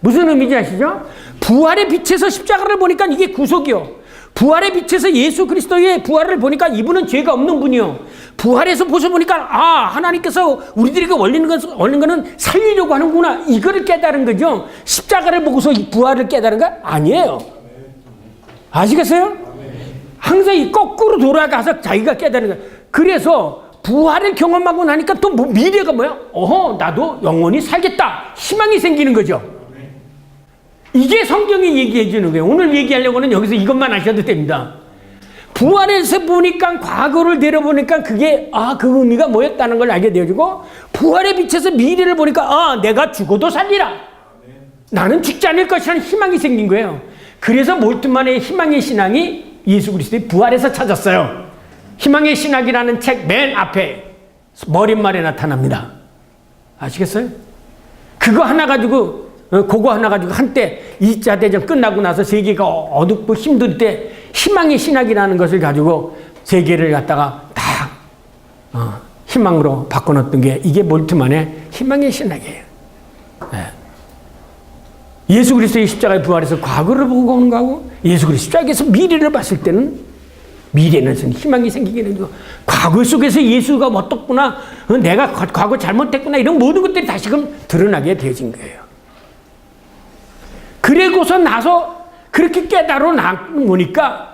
무슨 의미인지 아시죠? 부활의 빛에서 십자가를 보니까 이게 구속이요. 부활의 빛에서 예수 그리스도의 부활을 보니까 이분은 죄가 없는 분이요. 부활에서 보셔보니까 하나님께서 우리들에게 올리는 거는 살리려고 하는구나. 이거를 깨달은 거죠. 십자가를 보고서 부활을 깨달은 거 아니에요. 아시겠어요? 항상 이 거꾸로 돌아가서 자기가 깨달은 거예요. 그래서 부활을 경험하고 나니까 또 미래가 뭐야? 나도 영원히 살겠다. 희망이 생기는 거죠. 이게 성경이 얘기해 주는 거예요. 오늘 얘기하려고는 여기서 이것만 아셔도 됩니다. 부활에서 보니까 과거를 내려보니까 그게 그 의미가 뭐였다는 걸 알게 되어지고 부활의 빛에서 미래를 보니까 내가 죽어도 살리라. 나는 죽지 않을 것이라는 희망이 생긴 거예요. 그래서 몰트만의 희망의 신앙이 예수 그리스도의 부활에서 찾았어요. 희망의 신학이라는 책 맨 앞에 머릿말에 나타납니다. 아시겠어요? 그거 하나 가지고 한때 2차 대전 끝나고 나서 세계가 어둡고 힘들 때 희망의 신학이라는 것을 가지고 세계를 갖다가 다 희망으로 바꿔놓았던 게 이게 몰트만의 희망의 신학이에요. 예수 그리스도의 십자가의 부활에서 과거를 보고 오는 거하고 예수 그리스도 십자가에서 미래를 봤을 때는 미래는 희망이 생기게 되는 거. 과거 속에서 예수가 어떻구나, 내가 과거 잘못했구나, 이런 모든 것들이 다시금 드러나게 되어진 거예요. 그러고서 나서 그렇게 깨달아 나보니까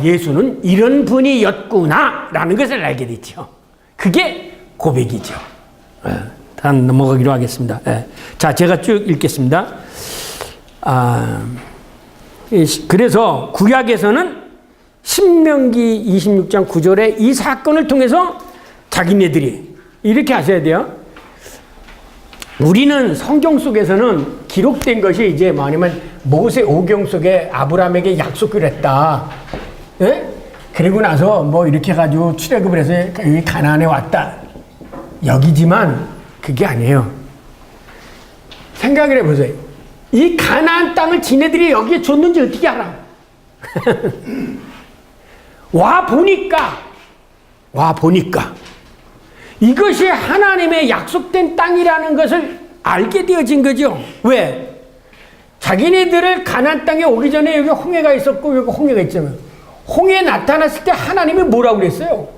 예수는 이런 분이었구나 라는 것을 알게 됐죠. 그게 고백이죠. 다음 넘어가기로 하겠습니다. 자, 제가 쭉 읽겠습니다. 그래서 구약에서는 신명기 26장 9절에 이 사건을 통해서 자기네들이 이렇게 하셔야 돼요. 우리는 성경 속에서는 기록된 것이 이제 뭐냐면 모세 오경 속에 아브라함에게 약속을 했다. 예? 그리고 나서 뭐 이렇게 해가지고 출애굽을 해서 여기 가나안에 왔다. 여기지만 그게 아니에요. 생각을 해보세요. 이 가나안 땅을 지네들이 여기에 줬는지 어떻게 알아? 와 보니까 이것이 하나님의 약속된 땅이라는 것을 알게 되어진 거죠. 왜? 자기네들을 가나안 땅에 오기 전에 여기 홍해가 있었고 여기 홍해가 있잖아요. 홍해 나타났을 때 하나님이 뭐라고 그랬어요?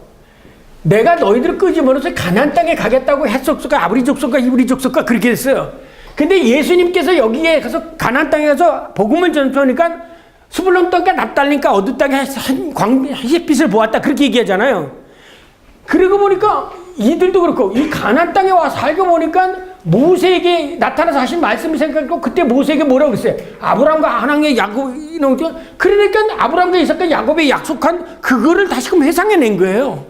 내가 너희들을 끄집어내서 가나안 땅에 가겠다고 헷속속과 아브리 족속과 이브리 족속과 그렇게 했어요. 근데 예수님께서 여기에 가서 가나안 땅에 가서 복음을 전파하니까 스불론 땅과 납달리니까 어두 땅에 햇빛을 보았다 그렇게 얘기하잖아요. 그러고 보니까 이들도 그렇고 이 가나안 땅에 와 살고 보니까 모세에게 나타나서 하신 말씀을 생각하고 그때 모세에게 뭐라고 그랬어요? 아브라함과 하나님의 야곱 그러니까 아브라함과 이삭과 야곱의 약속한 그거를 다시금 회상해낸 거예요.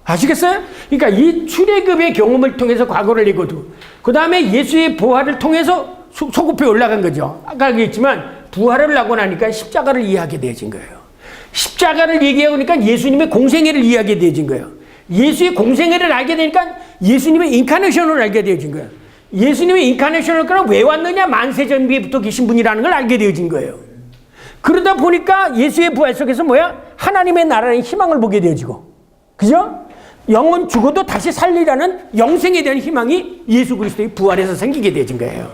아시겠어요? 그러니까 이 출애굽의 경험을 통해서 과거를 읽어도 그 다음에 예수의 부활을 통해서 소급에 올라간 거죠. 아까 얘기했지만 부활을 하고 나니까 십자가를 이해하게 되어진 거예요. 십자가를 얘기하니까 예수님의 공생애를 이해하게 되어진 거예요. 예수의 공생애를 알게 되니까 예수님의 인카네이션을 알게 되어진 거예요. 예수님의 인카네이션을 왜 왔느냐? 만세전부터 계신 분이라는 걸 알게 되어진 거예요. 그러다 보니까 예수의 부활 속에서 하나님의 나라의 희망을 보게 되어지고, 그죠? 영혼 죽어도 다시 살리라는 영생에 대한 희망이 예수 그리스도의 부활에서 생기게 되어진 거예요.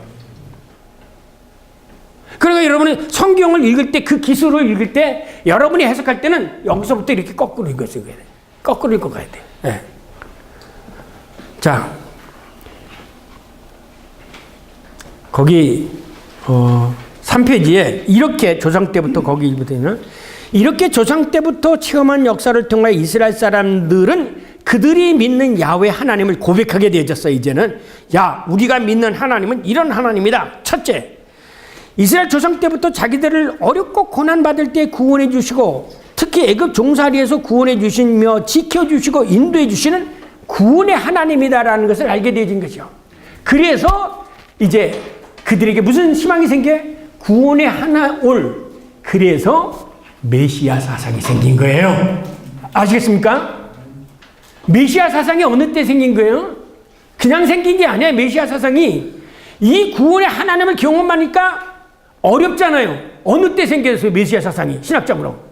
그러니까 여러분은 성경을 읽을 때 그 기술을 읽을 때 여러분이 해석할 때는 여기서부터 이렇게 거꾸로 읽어야 돼. 거꾸로 읽어가야 돼. 네. 자, 거기 3페이지에 이렇게 조상 때부터 거기부터는 이렇게 조상 때부터 체험한 역사를 통해 이스라엘 사람들은 그들이 믿는 야훼 하나님을 고백하게 되어졌어요. 이제는 우리가 믿는 하나님은 이런 하나님이다. 첫째, 이스라엘 조상 때부터 자기들을 어렵고 고난받을 때 구원해 주시고 특히 애굽 종살이에서 구원해 주시며 지켜주시고 인도해 주시는 구원의 하나님이다라는 것을 알게 되어진 거죠. 그래서 이제 그들에게 무슨 희망이 생겨? 구원의 하나 그래서 메시아 사상이 생긴 거예요. 아시겠습니까? 메시아 사상이 어느 때 생긴 거예요? 그냥 생긴 게 아니에요. 메시아 사상이 이 구원의 하나님을 경험하니까 어렵잖아요. 어느 때 생겼어요? 메시아 사상이 신학적으로.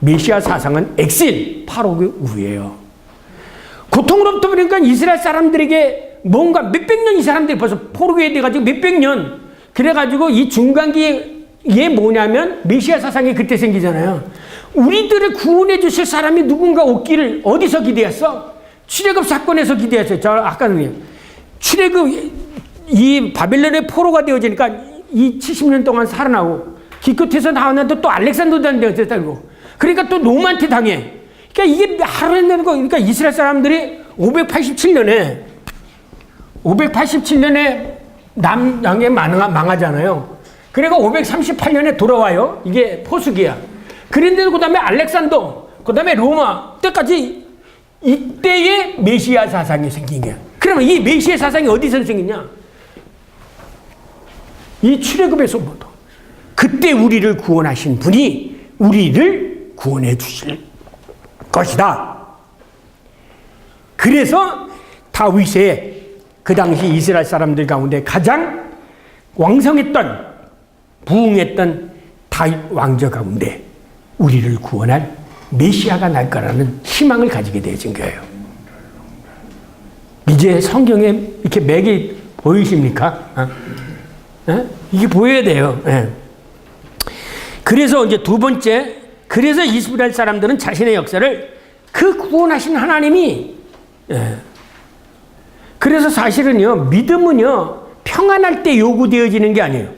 메시아 사상은 엑실 파로그 후예요. 고통으로부터 그러니까 이스라엘 사람들에게 뭔가 몇백 년 이 사람들이 벌써 포로게 돼가지고 몇백 년 그래가지고 이 중간기에 뭐냐면 메시아 사상이 그때 생기잖아요. 우리들을 구원해 주실 사람이 누군가 없기를 어디서 기대했어? 출애굽 사건에서 기대했어요. 저 아까 출애굽 이 바벨론의 포로가 되어지니까 이 70년 동안 살아나고 기껏해서 나왔는데 또 알렉산더 당되고 그러니까 또 롬한테 당해. 그러니까 이게 하루에 내는 거. 그러니까 이스라엘 사람들이 587년에 남양에 망하잖아요. 그러니까 538년에 돌아와요. 이게 포수기야. 그런데도 그 다음에 알렉산더, 그 다음에 로마 때까지 이때의 메시아 사상이 생긴 거야. 그러면 이 메시아 사상이 어디서 생겼냐? 이 출애굽에서부터. 그때 우리를 구원하신 분이 우리를 구원해 주실 것이다. 그래서 다윗의 그 당시 이스라엘 사람들 가운데 가장 왕성했던 부흥했던 다윗 왕조 가운데 우리를 구원할 메시아가 날 거라는 희망을 가지게 되어진 거예요. 이제 성경에 이렇게 맥이 보이십니까? 이게 보여야 돼요. 그래서 이제 두 번째, 그래서 이스라엘 사람들은 자신의 역사를 그 구원하신 하나님이, 그래서 사실은요, 믿음은요, 평안할 때 요구되어지는 게 아니에요.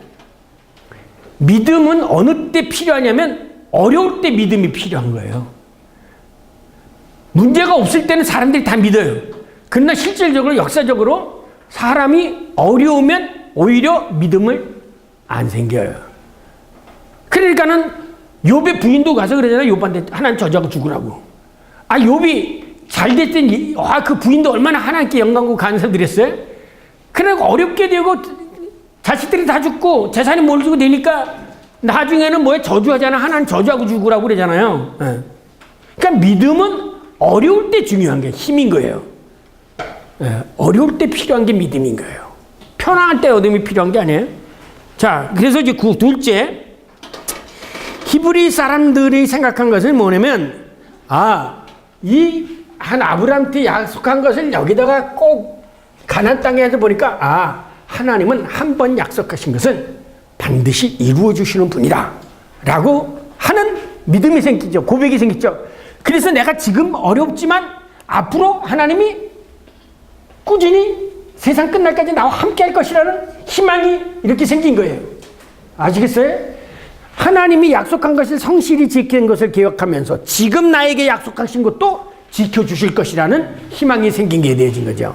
믿음은 어느 때 필요하냐면 어려울 때 믿음이 필요한 거예요. 문제가 없을 때는 사람들이 다 믿어요. 그러나 실질적으로 역사적으로 사람이 어려우면 오히려 믿음을 안 생겨요. 그러니까는 욥의 부인도 가서 그러잖아요. 욥한테 하나님 저주하고 죽으라고. 욥이 잘 됐더니 그 부인도 얼마나 하나님께 영광과 감사를 드렸어요. 그러니까 어렵게 되고 자식들이 다 죽고 재산이 몰리고 되니까 나중에는 뭐에 저주하잖아. 하나님 저주하고 죽으라고 그러잖아요. 그러니까 믿음은 어려울 때 중요한 게 힘인 거예요. 어려울 때 필요한 게 믿음인 거예요. 편안할 때 얻음이 필요한 게 아니에요. 자, 그래서 이제 둘째, 히브리 사람들이 생각한 것은 뭐냐면, 이 한 아브라함한테 약속한 것을 여기다가 꼭 가나안 땅에서 보니까 하나님은 한 번 약속하신 것은 반드시 이루어 주시는 분이다 라고 하는 믿음이 생기죠. 고백이 생기죠. 그래서 내가 지금 어렵지만 앞으로 하나님이 꾸준히 세상 끝날까지 나와 함께 할 것이라는 희망이 이렇게 생긴 거예요. 아시겠어요? 하나님이 약속한 것을 성실히 지킨 것을 기억하면서 지금 나에게 약속하신 것도 지켜주실 것이라는 희망이 생긴 게 되어진 거죠.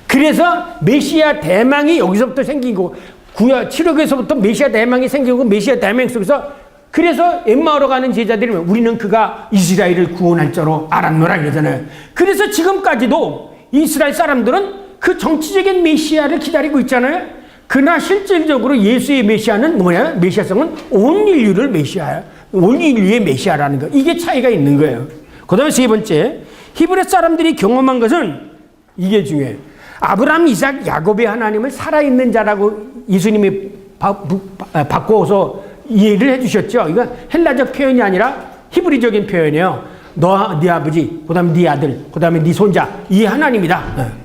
그래서 메시아 대망이 여기서부터 생긴 거고, 출애굽에서부터 메시아 대망이 생기고, 메시아 대망 속에서 그래서 엠마오로 가는 제자들이 우리는 그가 이스라엘을 구원할 자로 알았노라 이러잖아요. 그래서 지금까지도 이스라엘 사람들은 그 정치적인 메시아를 기다리고 있잖아요. 그러나 실질적으로 예수의 메시아는 뭐냐? 메시아성은 온 인류를 메시아야. 온 인류의 메시아라는 거. 이게 차이가 있는 거예요. 그 다음에 세 번째, 히브리 사람들이 경험한 것은 이게 중요해요. 아브라함, 이삭, 야곱의 하나님을 살아있는 자라고 예수님이 바꿔서 이해를 해주셨죠. 이거 헬라적 표현이 아니라 히브리적인 표현이에요. 너, 네 아버지, 그 다음에 네 아들, 그 다음에 네 손자, 이 하나님이다.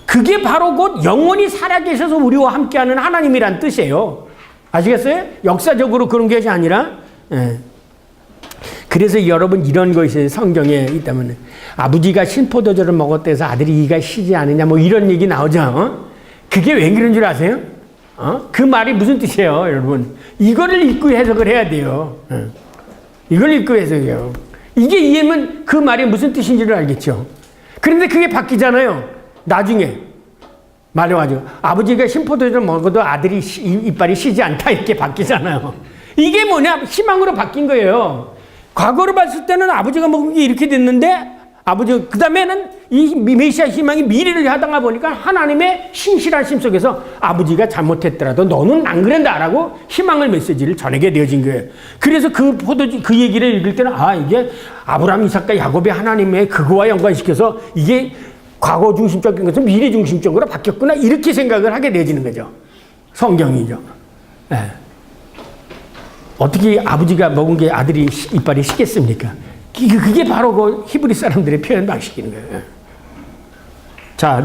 그게 바로 곧 영원히 살아계셔서 우리와 함께하는 하나님이란 뜻이에요. 아시겠어요? 역사적으로 그런 것이 아니라. 그래서 여러분 이런 것이 성경에 있다면 아버지가 신포도주를 먹었대서 아들이 이가 시지 않느냐 뭐 이런 얘기 나오죠. 그게 왜 그런 줄 아세요? 그 말이 무슨 뜻이에요, 여러분? 이거를 읽고 해석을 해야 돼요. 이걸 읽고 해석해요. 이게 이해면 그 말이 무슨 뜻인지를 알겠죠. 그런데 그게 바뀌잖아요. 나중에 말해가지고 아버지가 신포도주를 먹어도 아들이 이빨이 시지 않다 이렇게 바뀌잖아요. 이게 뭐냐? 희망으로 바뀐 거예요. 과거로 봤을 때는 아버지가 먹은 게 이렇게 됐는데 그 다음에는 이 메시아 희망이 미래를 하다가 보니까 하나님의 신실하심 속에서 아버지가 잘못했더라도 너는 안 그런다라고 희망을 메시지를 전하게 되어진 거예요. 그래서 그 얘기를 읽을 때는 이게 아브라함, 이삭과 야곱의 하나님의 그거와 연관시켜서 이게 과거 중심적인 것은 미래 중심적으로 바뀌었구나 이렇게 생각을 하게 되어지는 거죠. 성경이죠. 어떻게 아버지가 먹은 게 아들이 이빨이 시겠습니까? 그게 바로 그 히브리 사람들의 표현 방식인 거예요. 자,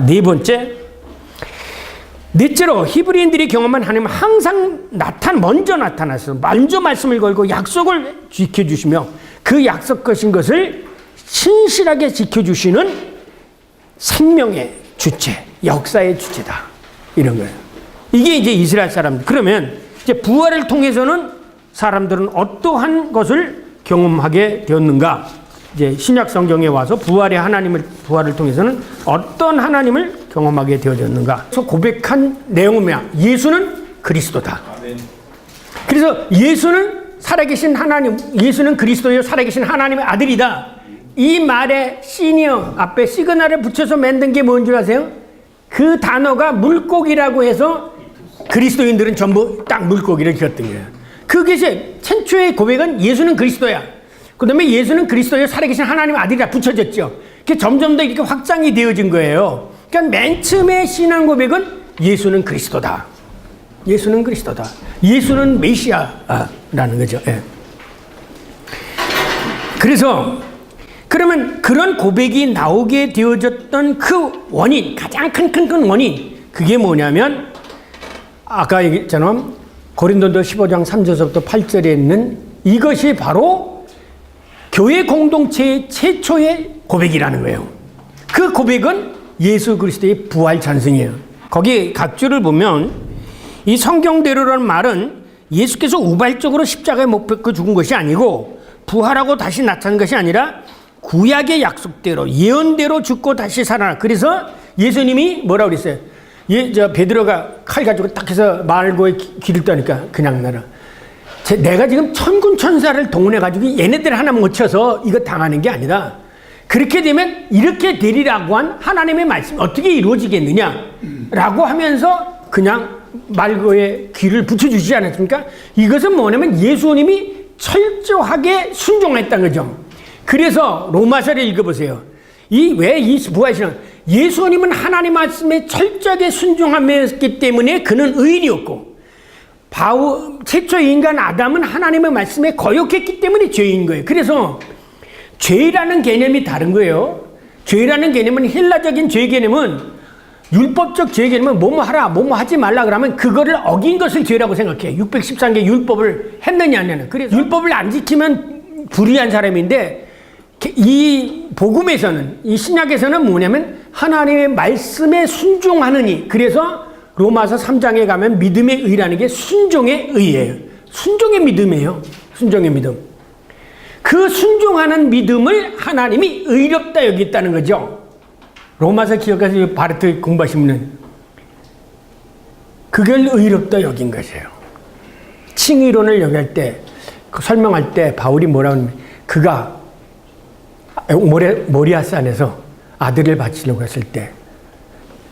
넷째로 히브리인들이 경험한 하나님은 항상 먼저 나타나서 먼저 말씀을 걸고 약속을 지켜주시며 그 약속하신 것을 신실하게 지켜주시는 생명의 주체, 역사의 주체다. 이런 거예요. 이게 이제 이스라엘 사람들. 그러면 이제 부활을 통해서는 사람들은 어떠한 것을 경험하게 되었는가? 이제 신약 성경에 와서 부활을 통해서는 어떤 하나님을 경험하게 되어졌는가? 그래서 고백한 내용은 뭐야? 예수는 그리스도다. 그래서 예수는 살아계신 하나님, 예수는 그리스도요 살아계신 하나님의 아들이다. 이 말에 시니어 앞에 시그널을 붙여서 만든 게 뭔 줄 아세요? 그 단어가 물고기라고 해서 그리스도인들은 전부 딱 물고기를 겼던 거예요. 그것이 최초의 고백은 예수는 그리스도야. 그 다음에 예수는 그리스도의 살아계신 하나님의 아들이라 붙여졌죠. 그게 점점 더 이렇게 확장이 되어진 거예요. 그러니까 맨 처음에 신앙 고백은 예수는 그리스도다. 예수는 그리스도다. 예수는 메시아라는 거죠. 그래서 그러면 그런 고백이 나오게 되어졌던 그 원인, 가장 큰 원인, 그게 뭐냐면 아까 얘기했잖아. 고린도서 15장 3절부터 8절에 있는 이것이 바로 교회 공동체의 최초의 고백이라는 거예요. 그 고백은 예수 그리스도의 부활 전승이에요. 거기 각주를 보면 이 성경대로라는 말은 예수께서 우발적으로 십자가에 못 박혀 죽은 것이 아니고 부활하고 다시 나타난 것이 아니라 구약의 약속대로 예언대로 죽고 다시 살아나. 그래서 예수님이 뭐라고 그랬어요? 베드로가 칼 가지고 딱 해서 말고에 길을 떠니까 그냥 나라. 내가 지금 천군 천사를 동원해가지고 얘네들 하나 못 쳐서 이거 당하는 게 아니다. 그렇게 되면 이렇게 되리라고 한 하나님의 말씀이 어떻게 이루어지겠느냐라고 하면서 그냥 말고에 귀를 붙여주시지 않았습니까? 이것은 뭐냐면 예수님이 철저하게 순종했다는 거죠. 그래서 로마서를 읽어보세요. 왜 이 부활신앙? 예수님은 하나님 말씀에 철저하게 순종하였기 때문에 그는 의인이었고, 최초 인간 아담은 하나님의 말씀에 거역했기 때문에 죄인 거예요. 그래서 죄라는 개념이 다른 거예요. 죄라는 개념은 헬라적인 죄 개념은 율법적 죄 개념은 뭐뭐 하라, 뭐뭐 하지 말라 그러면 그거를 어긴 것을 죄라고 생각해. 613개 율법을 했느냐 안 했느냐. 그래서 율법을 안 지키면 불의한 사람인데 이 복음에서는, 이 신약에서는 뭐냐면 하나님의 말씀에 순종하느니, 그래서 로마서 3장에 가면 믿음의 의라는 게 순종의 의예요. 순종의 믿음이에요. 순종의 믿음. 그 순종하는 믿음을 하나님이 의롭다 여겼다는 거죠. 로마서 기억하세요? 바르트 공부하시면 그걸 의롭다 여긴 것이에요. 칭의론을 여길 때, 설명할 때 바울이 뭐라고 하냐면 그가 모리아산에서 아들을 바치려고 했을 때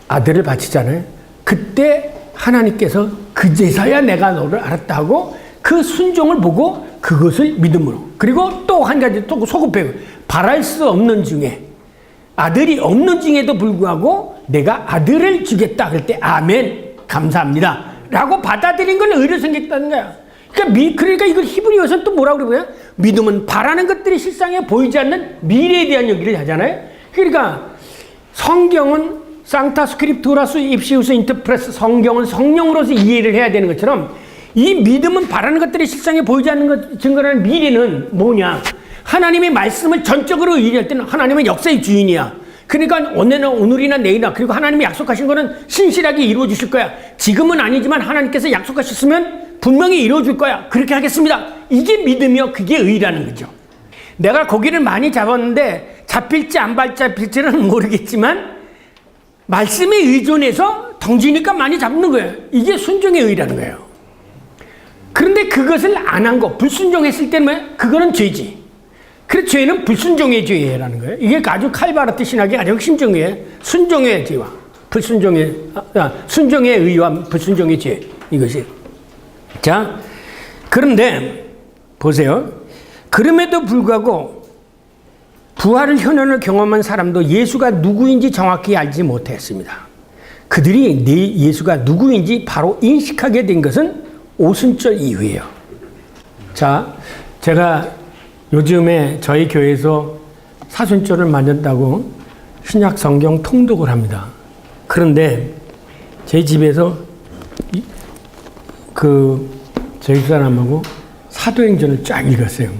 아들을 바치잖아요. 그때 하나님께서 그제서야 내가 너를 알았다 하고 그 순종을 보고 그것을 믿음으로, 그리고 또 한 가지 또 소급해요. 바랄 수 없는 중에, 아들이 없는 중에도 불구하고 내가 아들을 주겠다 그럴 때 아멘 감사합니다 라고 받아들인 건 의로 생겼다는 거야. 그러니까 이걸 히브리어에서는 또 뭐라고 그러고요? 믿음은 바라는 것들이 실상에 보이지 않는 미래에 대한 얘기를 하잖아요. 그러니까 성경은 상타 스크립투라스 입시우스 인터프레스, 성경은 성령으로서 이해를 해야 되는 것처럼 이 믿음은 바라는 것들이 실상에 보이지 않는 것 증거하는 미래는 뭐냐? 하나님의 말씀을 전적으로 의지할 때는 하나님은 역사의 주인이야. 그러니까 오늘이나 내일이나, 그리고 하나님이 약속하신 거는 신실하게 이루어 주실 거야. 지금은 아니지만 하나님께서 약속하셨으면 분명히 이루어줄 거야. 그렇게 하겠습니다. 이게 믿음이요. 그게 의라는 거죠. 내가 고기를 많이 잡았는데 잡힐지 안 잡힐지는 모르겠지만 말씀에 의존해서 던지니까 많이 잡는 거예요. 이게 순종의 의라는 거예요. 그런데 그것을 안 한 거, 불순종했을 때는 뭐야? 그거는 죄지. 그래서 죄는 불순종의 죄라는 거예요. 이게 아주 칼바르트 신학의 아주 핵심적이에요. 순종의 죄와 순종의 의와 불순종의 죄, 이것이. 자, 그런데 보세요. 그럼에도 불구하고 부활을 현현을 경험한 사람도 예수가 누구인지 정확히 알지 못했습니다. 그들이 예수가 누구인지 바로 인식하게 된 것은 오순절 이후예요. 자, 제가 요즘에 저희 교회에서 사순절을 맞았다고 신약 성경 통독을 합니다. 그런데 제 집에서 저희 사람하고 사도행전을 쫙 읽었어요.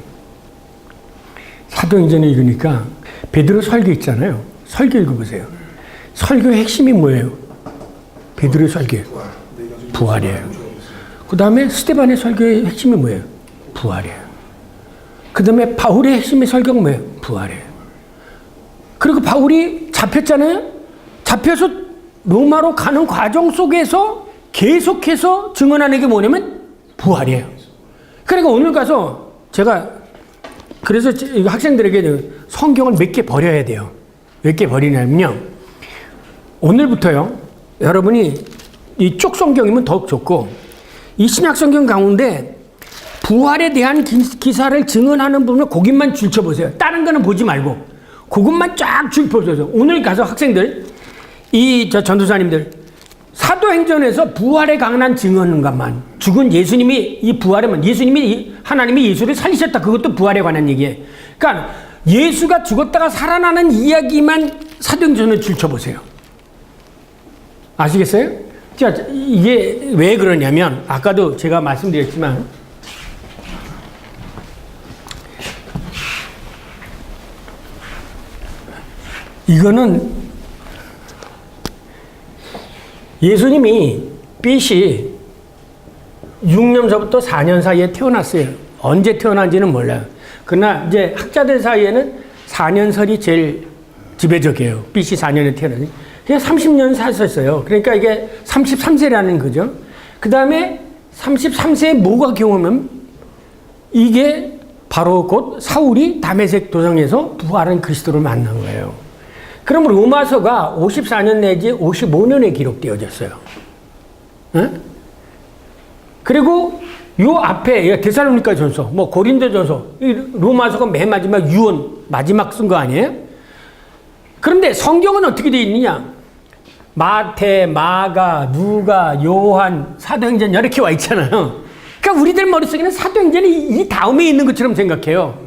사도행전을 읽으니까 베드로 설교 있잖아요. 설교 읽어보세요. 설교의 핵심이 뭐예요? 베드로의 설교. 부활이에요. 그 다음에 스데반의 설교의 핵심이 뭐예요? 부활이에요. 그 다음에 바울의 핵심의 설교가 뭐예요? 부활이에요. 그리고 바울이 잡혔잖아요. 잡혀서 로마로 가는 과정 속에서 계속해서 증언하는 게 뭐냐면 부활이에요. 그러니까 오늘 가서 제가 그래서 학생들에게 성경을 몇 개 버려야 돼요. 몇 개 버리냐면요. 오늘부터요. 여러분이 이쪽 성경이면 더욱 좋고 이 신약 성경 가운데 부활에 대한 기사를 증언하는 부분을 거기만 줄쳐보세요. 다른 거는 보지 말고 그것만 쫙 줄쳐보세요. 오늘 가서 학생들, 전도사님들 사도행전에서 부활에 강한 증언인가만, 죽은 예수님이 이 부활에만, 하나님이 예수를 살리셨다, 그것도 부활에 관한 얘기예요. 그러니까 예수가 죽었다가 살아나는 이야기만 사도행전에 줄쳐보세요. 아시겠어요? 자, 이게 왜 그러냐면 아까도 제가 말씀드렸지만 이거는 예수님이 BC 6년서부터 4년 사이에 태어났어요. 언제 태어난지는 몰라요. 그러나 이제 학자들 사이에는 4년설이 제일 지배적이에요. BC 4년에 태어나니. 그냥 30년 사셨어요. 그러니까 이게 33세라는 거죠. 그 다음에 33세에 뭐가 경험하면 이게 바로 곧 사울이 다메섹 도성에서 부활한 그리스도를 만난 거예요. 그럼 로마서가 54년 내지 55년에 기록되어졌어요. 네? 그리고 요 앞에 데살로니가 전서, 뭐 고린도 전서, 로마서가 맨 마지막 유언 마지막 쓴 거 아니에요? 그런데 성경은 어떻게 되어 있느냐? 마태, 마가, 누가, 요한, 사도행전 이렇게 와 있잖아요. 그러니까 우리들 머릿속에는 사도행전이 이 다음에 있는 것처럼 생각해요.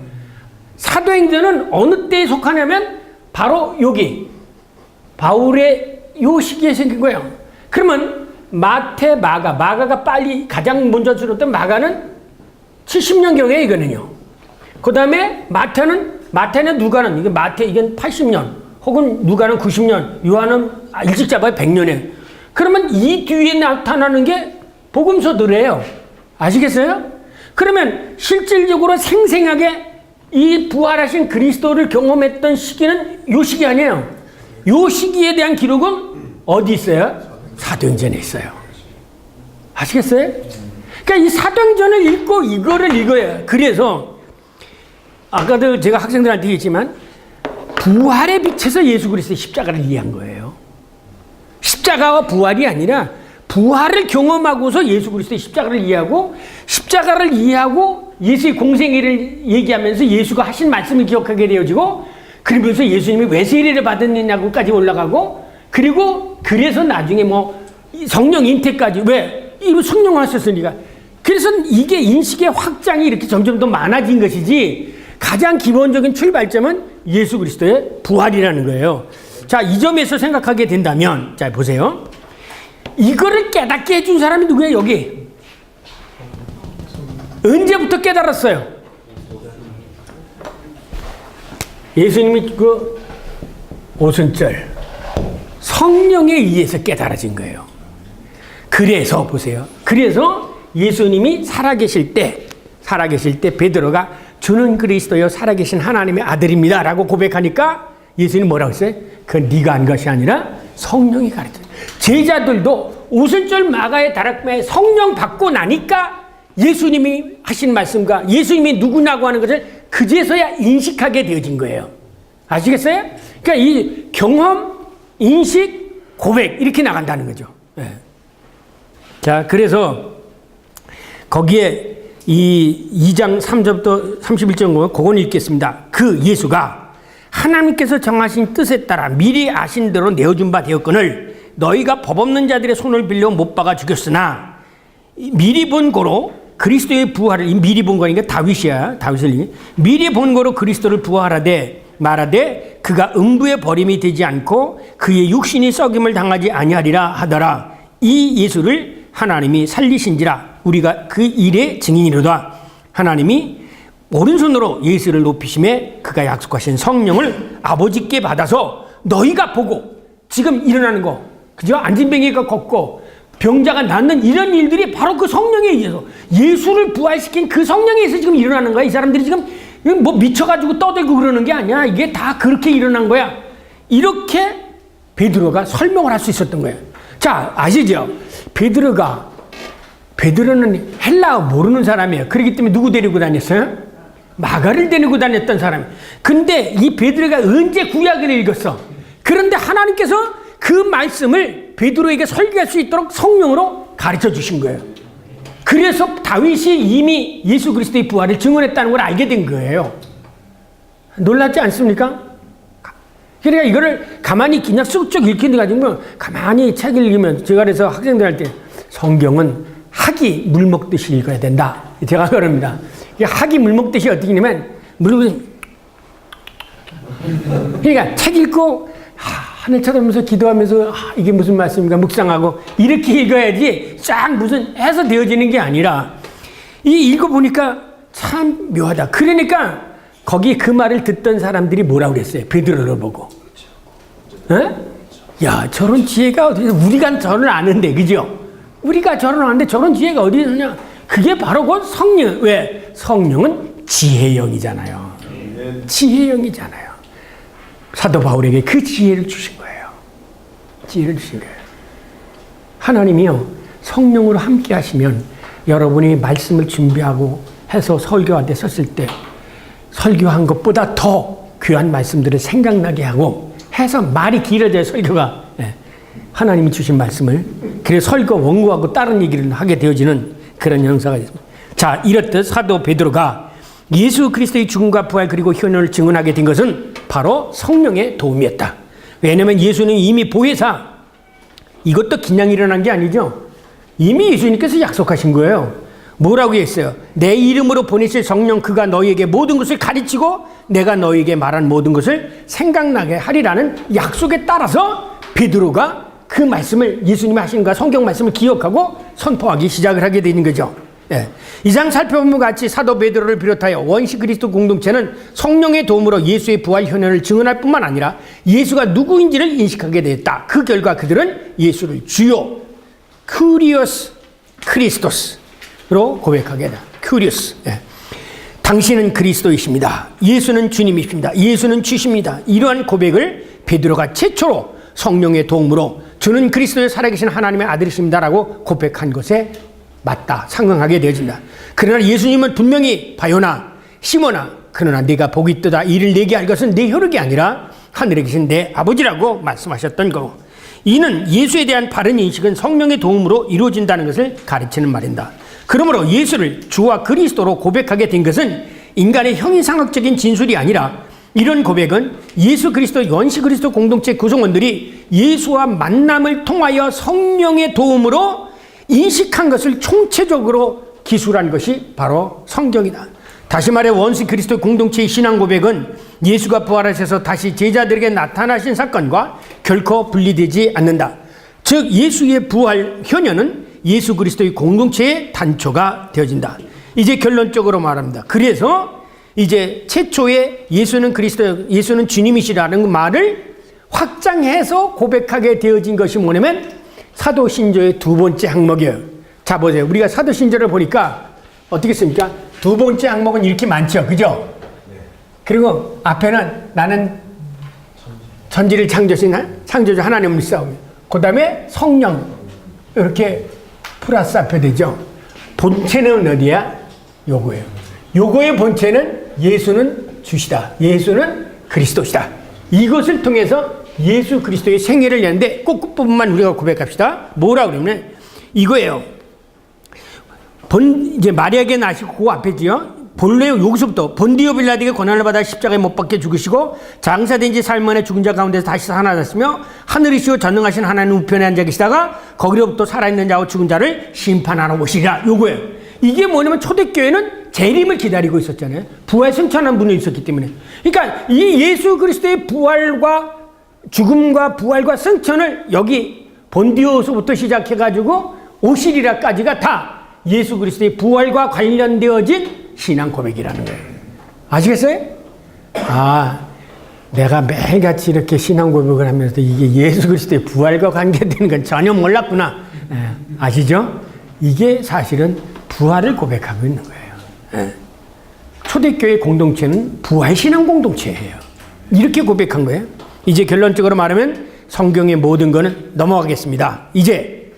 사도행전은 어느 때에 속하냐면 바로 여기 바울의 요 시기에 생긴 거예요. 그러면 마태, 마가가 빨리 가장 먼저 줄었던 마가는 70년경에 이거는요. 그 다음에 마태는 누가는 이게 마태 이건 80년 혹은 누가는 90년, 요한은 일찍 잡아요 100년에. 그러면 이 뒤에 나타나는 게 복음서들이에요. 아시겠어요? 그러면 실질적으로 생생하게 이 부활하신 그리스도를 경험했던 시기는 요 시기 아니에요. 요 시기에 대한 기록은 어디 있어요? 사도행전에 있어요. 아시겠어요? 그러니까 이 사도행전을 읽고 이거를 읽어야. 그래서 아까도 제가 학생들한테 얘기했지만 부활의 빛에서 예수 그리스도의 십자가를 이해한 거예요. 십자가와 부활이 아니라 부활을 경험하고서 예수 그리스도의 십자가를 이해하고 십자가를 이해하고 예수의 공생애를 얘기하면서 예수가 하신 말씀을 기억하게 되어지고 그러면서 예수님이 왜 세례를 받았느냐고까지 올라가고 그리고 그래서 나중에 뭐 성령 잉태까지 왜 이거 성령을 하셨으니까 그래서 이게 인식의 확장이 이렇게 점점 더 많아진 것이지 가장 기본적인 출발점은 예수 그리스도의 부활이라는 거예요. 자, 이 점에서 생각하게 된다면 자 보세요. 이거를 깨닫게 해준 사람이 누구예요? 여기 언제부터 깨달았어요? 예수님이 그 오순절 성령에 의해서 깨달아진 거예요. 그래서 보세요. 그래서 예수님이 살아계실 때 베드로가 주는 그리스도여 살아계신 하나님의 아들입니다 라고 고백하니까 예수님이 뭐라고 했어요? 그건 네가 한 것이 아니라 성령이 가르쳐요. 제자들도 오순절 마가의 다락방에 성령 받고 나니까 예수님이 하신 말씀과 예수님이 누구냐고 하는 것을 그제서야 인식하게 되어진 거예요. 아시겠어요? 그러니까 이 경험, 인식, 고백 이렇게 나간다는 거죠. 네. 자, 그래서 거기에 이 2장 3절부터 31절 그건 읽겠습니다. 그 예수가 하나님께서 정하신 뜻에 따라 미리 아신 대로 내어준 바 되었거늘 너희가 법 없는 자들의 손을 빌려 못 박아 죽였으나 미리 본 고로 그리스도의 부활을 미리 본 거니까 다윗을 미리 본 거로 그리스도를 부활하되 말하되 그가 음부의 버림이 되지 않고 그의 육신이 썩임을 당하지 아니하리라 하더라. 이 예수를 하나님이 살리신지라 우리가 그 일의 증인이로다. 하나님이 오른손으로 예수를 높이심에 그가 약속하신 성령을 아버지께 받아서 너희가 보고 지금 일어나는 거 그죠? 안진뱅이가 걷고 병자가 낫는 이런 일들이 바로 그 성령에 의해서 예수를 부활시킨 그 성령에 의해서 지금 일어나는 거야. 이 사람들이 지금 뭐 미쳐가지고 떠들고 그러는 게 아니야. 이게 다 그렇게 일어난 거야. 이렇게 베드로가 설명을 할 수 있었던 거예요. 자, 아시죠? 베드로는 헬라어 모르는 사람이에요. 그렇기 때문에 누구 데리고 다녔어요? 마가를 데리고 다녔던 사람. 근데 이 베드로가 언제 구약을 읽었어? 그런데 하나님께서 그 말씀을 베드로에게 설교할 수 있도록 성령으로 가르쳐 주신 거예요. 그래서 다윗이 이미 예수 그리스도의 부활을 증언했다는 걸 알게 된 거예요. 놀랍지 않습니까? 그러니까 이거를 가만히 그냥 쑥쭉 읽히는 거 가지고 가만히 책을 읽으면 제가 그래서 학생들한테 성경은 학이 물 먹듯이 읽어야 된다. 제가 그럽니다. 학이 물 먹듯이 어떻게냐면 물 그러니까 책 읽고 하늘 쳐다보면서 기도하면서 이게 무슨 말씀인가 묵상하고 이렇게 읽어야지 쫙 무슨 해서 되어지는 게 아니라 이 읽어보니까 참 묘하다. 그러니까 거기 그 말을 듣던 사람들이 뭐라고 그랬어요? 베드로를 보고. 야, 저런 지혜가 어디서, 우리가 저런 아는데, 그죠? 우리가 저런 아는데 저런 지혜가 어디 있느냐? 그게 바로 그 성령. 왜? 성령은 지혜형이잖아요. 지혜형이잖아요. 사도 바울에게 그 지혜를 주신 거예요. 지혜를 주신 거예요. 하나님이요, 성령으로 함께 하시면 여러분이 말씀을 준비하고 해서 설교한테 섰을 때 설교한 것보다 더 귀한 말씀들을 생각나게 하고 해서 말이 길어져야 설교가 하나님이 주신 말씀을 그래서 설교 원고하고 다른 얘기를 하게 되어지는 그런 형사가 있습니다. 자, 이렇듯 사도 베드로가 예수 그리스도의 죽음과 부활 그리고 현현을 증언하게 된 것은 바로 성령의 도움이었다. 왜냐하면 예수는 이미 보혜사, 이것도 그냥 일어난 게 아니죠. 이미 예수님께서 약속하신 거예요. 뭐라고 했어요? 내 이름으로 보내실 성령 그가 너희에게 모든 것을 가르치고 내가 너희에게 말한 모든 것을 생각나게 하리라는 약속에 따라서 베드로가 그 말씀을 예수님이 하신 거 성경 말씀을 기억하고 선포하기 시작을 하게 되는 거죠. 이상 살펴본 것 같이 사도 베드로를 비롯하여 원시 그리스도 공동체는 성령의 도움으로 예수의 부활 현현을 증언할 뿐만 아니라 예수가 누구인지를 인식하게 되었다. 그 결과 그들은 예수를 주요 쿠리오스 크리스토스로 고백하게 된다. 쿠리오스. 당신은 그리스도이십니다. 예수는 주님이십니다. 예수는 주십니다. 이러한 고백을 베드로가 최초로 성령의 도움으로 주는 그리스도의 살아계신 하나님의 아들이십니다라고 고백한 것에 맞다. 상응하게 되어진다. 그러나 예수님은 분명히 바요나 시몬아 그러나 네가 복이 있도다 이를 내게 할 것은 내 혈육이 아니라 하늘에 계신 내 아버지라고 말씀하셨던 거고 이는 예수에 대한 바른 인식은 성령의 도움으로 이루어진다는 것을 가르치는 말입니다. 그러므로 예수를 주와 그리스도로 고백하게 된 것은 인간의 형이상학적인 진술이 아니라 이런 고백은 예수 그리스도 원시 그리스도 공동체 구성원들이 예수와 만남을 통하여 성령의 도움으로 인식한 것을 총체적으로 기술한 것이 바로 성경이다. 다시 말해 원시 그리스도 공동체의 신앙 고백은 예수가 부활하셔서 다시 제자들에게 나타나신 사건과 결코 분리되지 않는다. 즉 예수의 부활 현현은 예수 그리스도의 공동체의 단초가 되어진다. 이제 결론적으로 말합니다. 그래서 이제 최초의 예수는 그리스도, 예수는 주님이시라는 말을 확장해서 고백하게 되어진 것이 뭐냐면 사도신조의 두 번째 항목이에요. 자, 보세요. 우리가 사도신조를 보니까 어떻게 씁니까? 두 번째 항목은 이렇게 많죠. 그죠? 그리고 앞에는 나는 천지를 창조주 하나님을 믿사오며 그 다음에 성령 이렇게 플러스 앞에 되죠. 본체는 어디야? 요거예요. 요거의 본체는 예수는 주시다. 예수는 그리스도시다. 이것을 통해서 예수 그리스도의 생애를 내는데 꼭 그 부분만 우리가 고백합시다. 뭐라고 그러면 이거예요. 이제 마리아에게 나시고 그 앞에지요. 본래 여기서부터 본디오 빌라드에게 고난을 받아 십자가에 못 박혀 죽으시고 장사된 지 사흘 만에 죽은 자 가운데서 다시 살아나셨으며 하늘이시오 전능하신 하나님 우편에 앉아 계시다가 거기로부터 살아있는 자와 죽은 자를 심판하러 오시리라. 요거예요. 이게 뭐냐면 초대교회는 재림을 기다리고 있었잖아요. 부활 승천한 분이 있었기 때문에. 그러니까 이 예수 그리스도의 부활과 죽음과 부활과 승천을 여기 본디오서부터 시작해가지고 오시리라까지가 다 예수 그리스도의 부활과 관련되어진 신앙 고백이라는 거예요. 아시겠어요? 아, 내가 매일같이 이렇게 신앙 고백을 하면서 이게 예수 그리스도의 부활과 관계되는 건 전혀 몰랐구나. 아시죠? 이게 사실은 부활을 고백하고 있는 거예요. 초대교회 공동체는 부활 신앙 공동체예요. 이렇게 고백한 거예요. 이제 결론적으로 말하면 성경의 모든 거는 넘어가겠습니다. 이제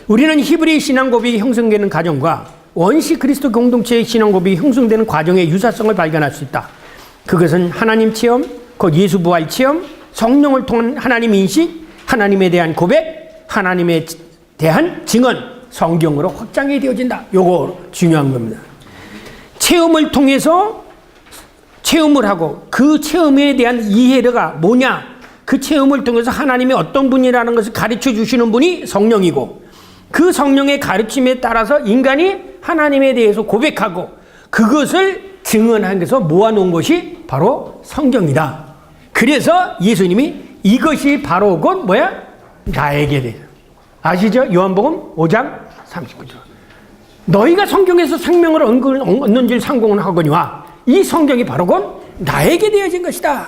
우리는 히브리 신앙 고백이 형성되는 과정과 원시 그리스도 공동체의 신앙 고백이 형성되는 과정의 유사성을 발견할 수 있다. 그것은 하나님 체험, 곧 예수 부활 체험, 성령을 통한 하나님 인식, 하나님에 대한 고백, 하나님에 대한 증언, 성경으로 확장이 되어진다. 요거 중요한 겁니다. 체험을 통해서 체험을 하고 그 체험에 대한 이해가 뭐냐? 그 체험을 통해서 하나님이 어떤 분이라는 것을 가르쳐 주시는 분이 성령이고 그 성령의 가르침에 따라서 인간이 하나님에 대해서 고백하고 그것을 증언하는 데서 모아놓은 것이 바로 성경이다. 그래서 예수님이 이것이 바로 곧 뭐야? 나에게 대해서. 아시죠? 요한복음 5장 39절. 너희가 성경에서 생명을 얻는 줄 상공을 하거니와 이 성경이 바로 곧 나에게 되어진 것이다.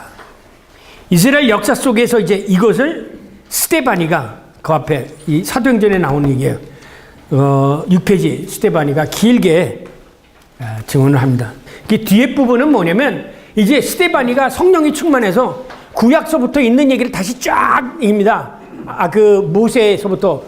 이스라엘 역사 속에서 이제 이것을 스데바니가 그 앞에 이 사도행전에 나오는 얘기예요. 6페이지 스데바니가 길게 증언을 합니다. 그 뒤에 부분은 뭐냐면 이제 스데바니가 성령이 충만해서 구약서부터 있는 얘기를 다시 쫙 입니다. 그 모세에서부터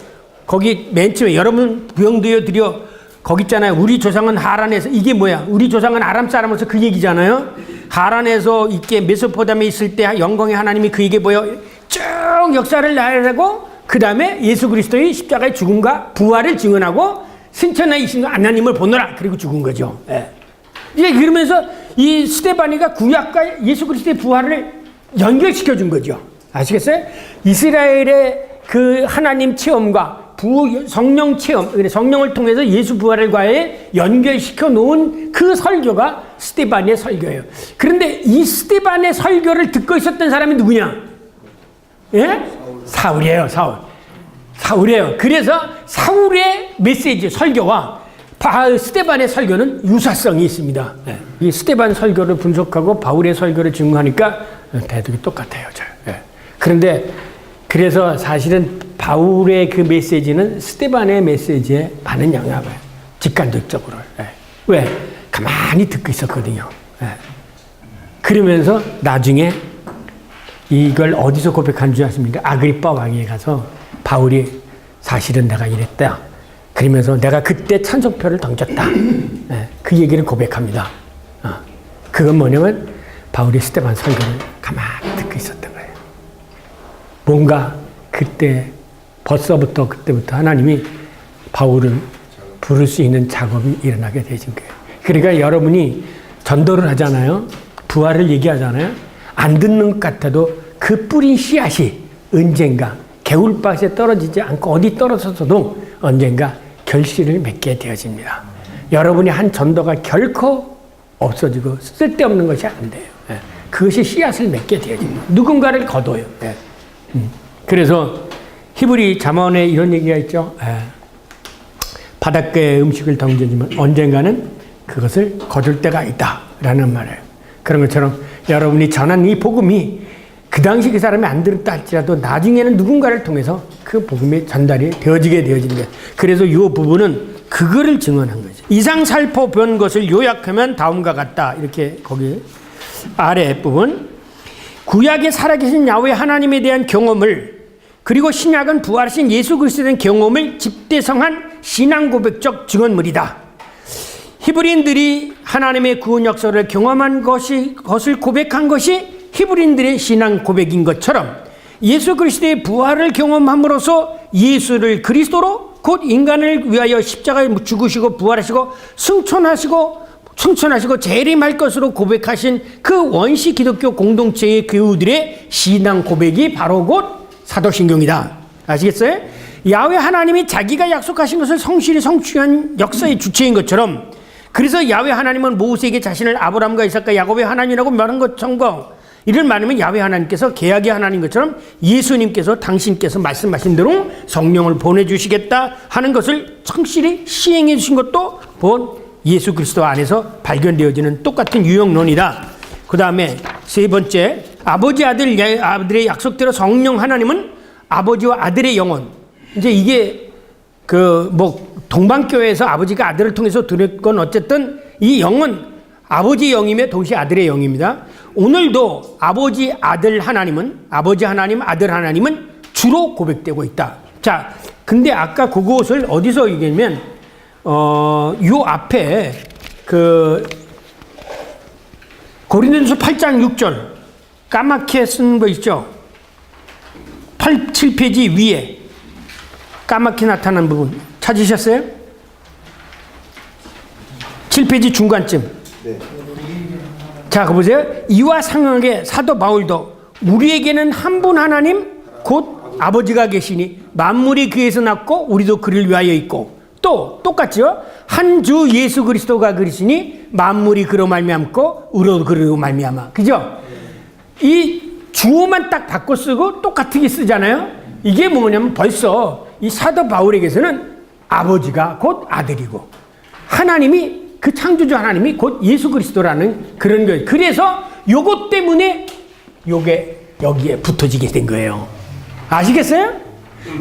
거기 맨 처음에 여러분 부영되어 드려 거기 있잖아요. 우리 조상은 하란에서 이게 뭐야? 우리 조상은 아람 사람으로서 그 얘기잖아요. 하란에서 있게 메소포타미아에 있을 때 영광의 하나님이 그에게 보여 쭉 역사를 나열하고 그 다음에 예수 그리스도의 십자가의 죽음과 부활을 증언하고 신천하이신 하나님을 보노라. 그리고 죽은 거죠. 예. 이제 그러면서 이 스데바니가 구약과 예수 그리스도의 부활을 연결시켜 준 거죠. 아시겠어요? 이스라엘의 그 하나님 체험과 성령 체험, 성령을 통해서 예수 부활과의 연결시켜 놓은 그 설교가 스데반의 설교예요. 그런데 이 스데반의 설교를 듣고 있었던 사람이 누구냐? 예? 사울이에요, 사울. 사울이에요. 그래서 사울의 메시지, 설교와 스데반의 설교는 유사성이 있습니다. 예. 이 스데반 설교를 분석하고 바울의 설교를 증거하니까 대득이 똑같아요. 예. 그런데 그래서 사실은 바울의 그 메시지는 스데반의 메시지에 많은 영향을 봐요. 직간접적으로. 예. 왜? 가만히 듣고 있었거든요. 예. 그러면서 나중에 이걸 어디서 고백한 줄 아십니까? 아그리빠 왕에 가서 바울이 사실은 내가 이랬다. 그러면서 내가 그때 찬송표를 던졌다. 예. 그 얘기를 고백합니다. 그건 뭐냐면 바울이 스데반 설교를 가만히 듣고 있었던 거예요. 뭔가 그때부터 하나님이 바울을 부를 수 있는 작업이 일어나게 되신 거예요. 그러니까 여러분이 전도를 하잖아요. 부활을 얘기하잖아요. 안 듣는 것 같아도 그 뿌린 씨앗이 언젠가 개울밭에 떨어지지 않고 어디 떨어져서도 언젠가 결실을 맺게 되어집니다. 여러분이 한 전도가 결코 없어지고 쓸데없는 것이 안 돼요. 그것이 씨앗을 맺게 되어집니다. 누군가를 거둬요. 그래서 히브리 잠언에 이런 얘기가 있죠. 바닷가에 음식을 던져주면 언젠가는 그것을 거둘 때가 있다라는 말이에요. 그런 것처럼 여러분이 전한 이 복음이 그 당시 그 사람이 안 들었다 할지라도 나중에는 누군가를 통해서 그 복음이 전달이 되어지게 되어지는 거예요. 그래서 이 부분은 그거를 증언한 거죠. 이상 살펴본 것을 요약하면 다음과 같다. 이렇게 거기 아래 부분. 구약에 살아계신 야훼 하나님에 대한 경험을 그리고 신약은 부활하신 예수 그리스도에 대한 경험을 집대성한 신앙 고백적 증언물이다. 히브리인들이 하나님의 구원 역사를 경험한 것을 고백한 것이 히브리인들의 신앙 고백인 것처럼 예수 그리스도의 부활을 경험함으로써 예수를 그리스도로 곧 인간을 위하여 십자가에 죽으시고 부활하시고 승천하시고 재림할 것으로 고백하신 그 원시 기독교 공동체의 교우들의 신앙 고백이 바로 곧 사도신경이다. 아시겠어요? 야훼 하나님이 자기가 약속하신 것을 성실히 성취한 역사의 주체인 것처럼 그래서 야훼 하나님은 모세에게 자신을 아브라함과 이삭과 야곱의 하나님이라고 말한 것처럼 이를 말하면 야훼 하나님께서 계약의 하나님 것처럼 예수님께서 당신께서 말씀하신 대로 성령을 보내주시겠다 하는 것을 성실히 시행해 주신 것도 본 예수 그리스도 안에서 발견되어지는 똑같은 유형론이다. 그 다음에 세 번째, 아버지 아들의 약속대로 성령 하나님은 아버지와 아들의 영혼. 이제 이게 동방교회에서 아버지가 아들을 통해서 들었건 어쨌든 이 영은 아버지 영이며 동시에 아들의 영입니다. 오늘도 아버지 아들 하나님은 아들 하나님은 주로 고백되고 있다. 자, 근데 아까 그것을 어디서 얘기하면 요 앞에 고린도전서 8장 6절 까맣게 쓴 거 있죠? 7페이지 위에 까맣게 나타난 부분 찾으셨어요? 7페이지 중간쯤. 네. 자, 보세요. 이와 상응하게 사도 바울도 우리에게는 한 분 하나님 곧 아버지가 계시니 만물이 그에서 났고 우리도 그를 위하여 있고 또 똑같죠. 한 주 예수 그리스도가 그리시니 만물이 그로 말미암고 우리도 그로 말미암아. 그죠? 이 주어만 딱 바꿔 쓰고 똑같게 쓰잖아요. 이게 뭐냐면 벌써 이 사도 바울에게서는 아버지가 곧 아들이고 하나님이 그 창조주 하나님이 곧 예수 그리스도라는 그런 거예요. 그래서 요것 때문에 요게 여기에 붙어지게 된 거예요. 아시겠어요?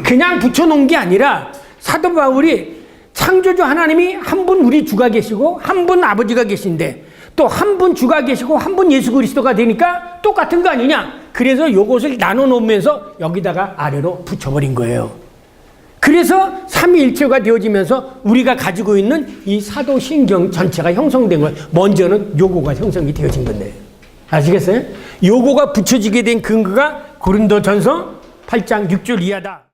그냥 붙여놓은 게 아니라 사도 바울이 창조주 하나님이 한 분 우리 주가 계시고 한 분 아버지가 계신데 또 한 분 주가 계시고 한 분 예수 그리스도가 되니까 똑같은 거 아니냐. 그래서 요것을 나눠 놓으면서 여기다가 아래로 붙여버린 거예요. 그래서 삼위일체가 되어지면서 우리가 가지고 있는 이 사도신경 전체가 형성된 거예요. 먼저는 요거가 형성이 되어진 건데. 아시겠어요? 요거가 붙여지게 된 근거가 고린도전서 8장 6절 이하다.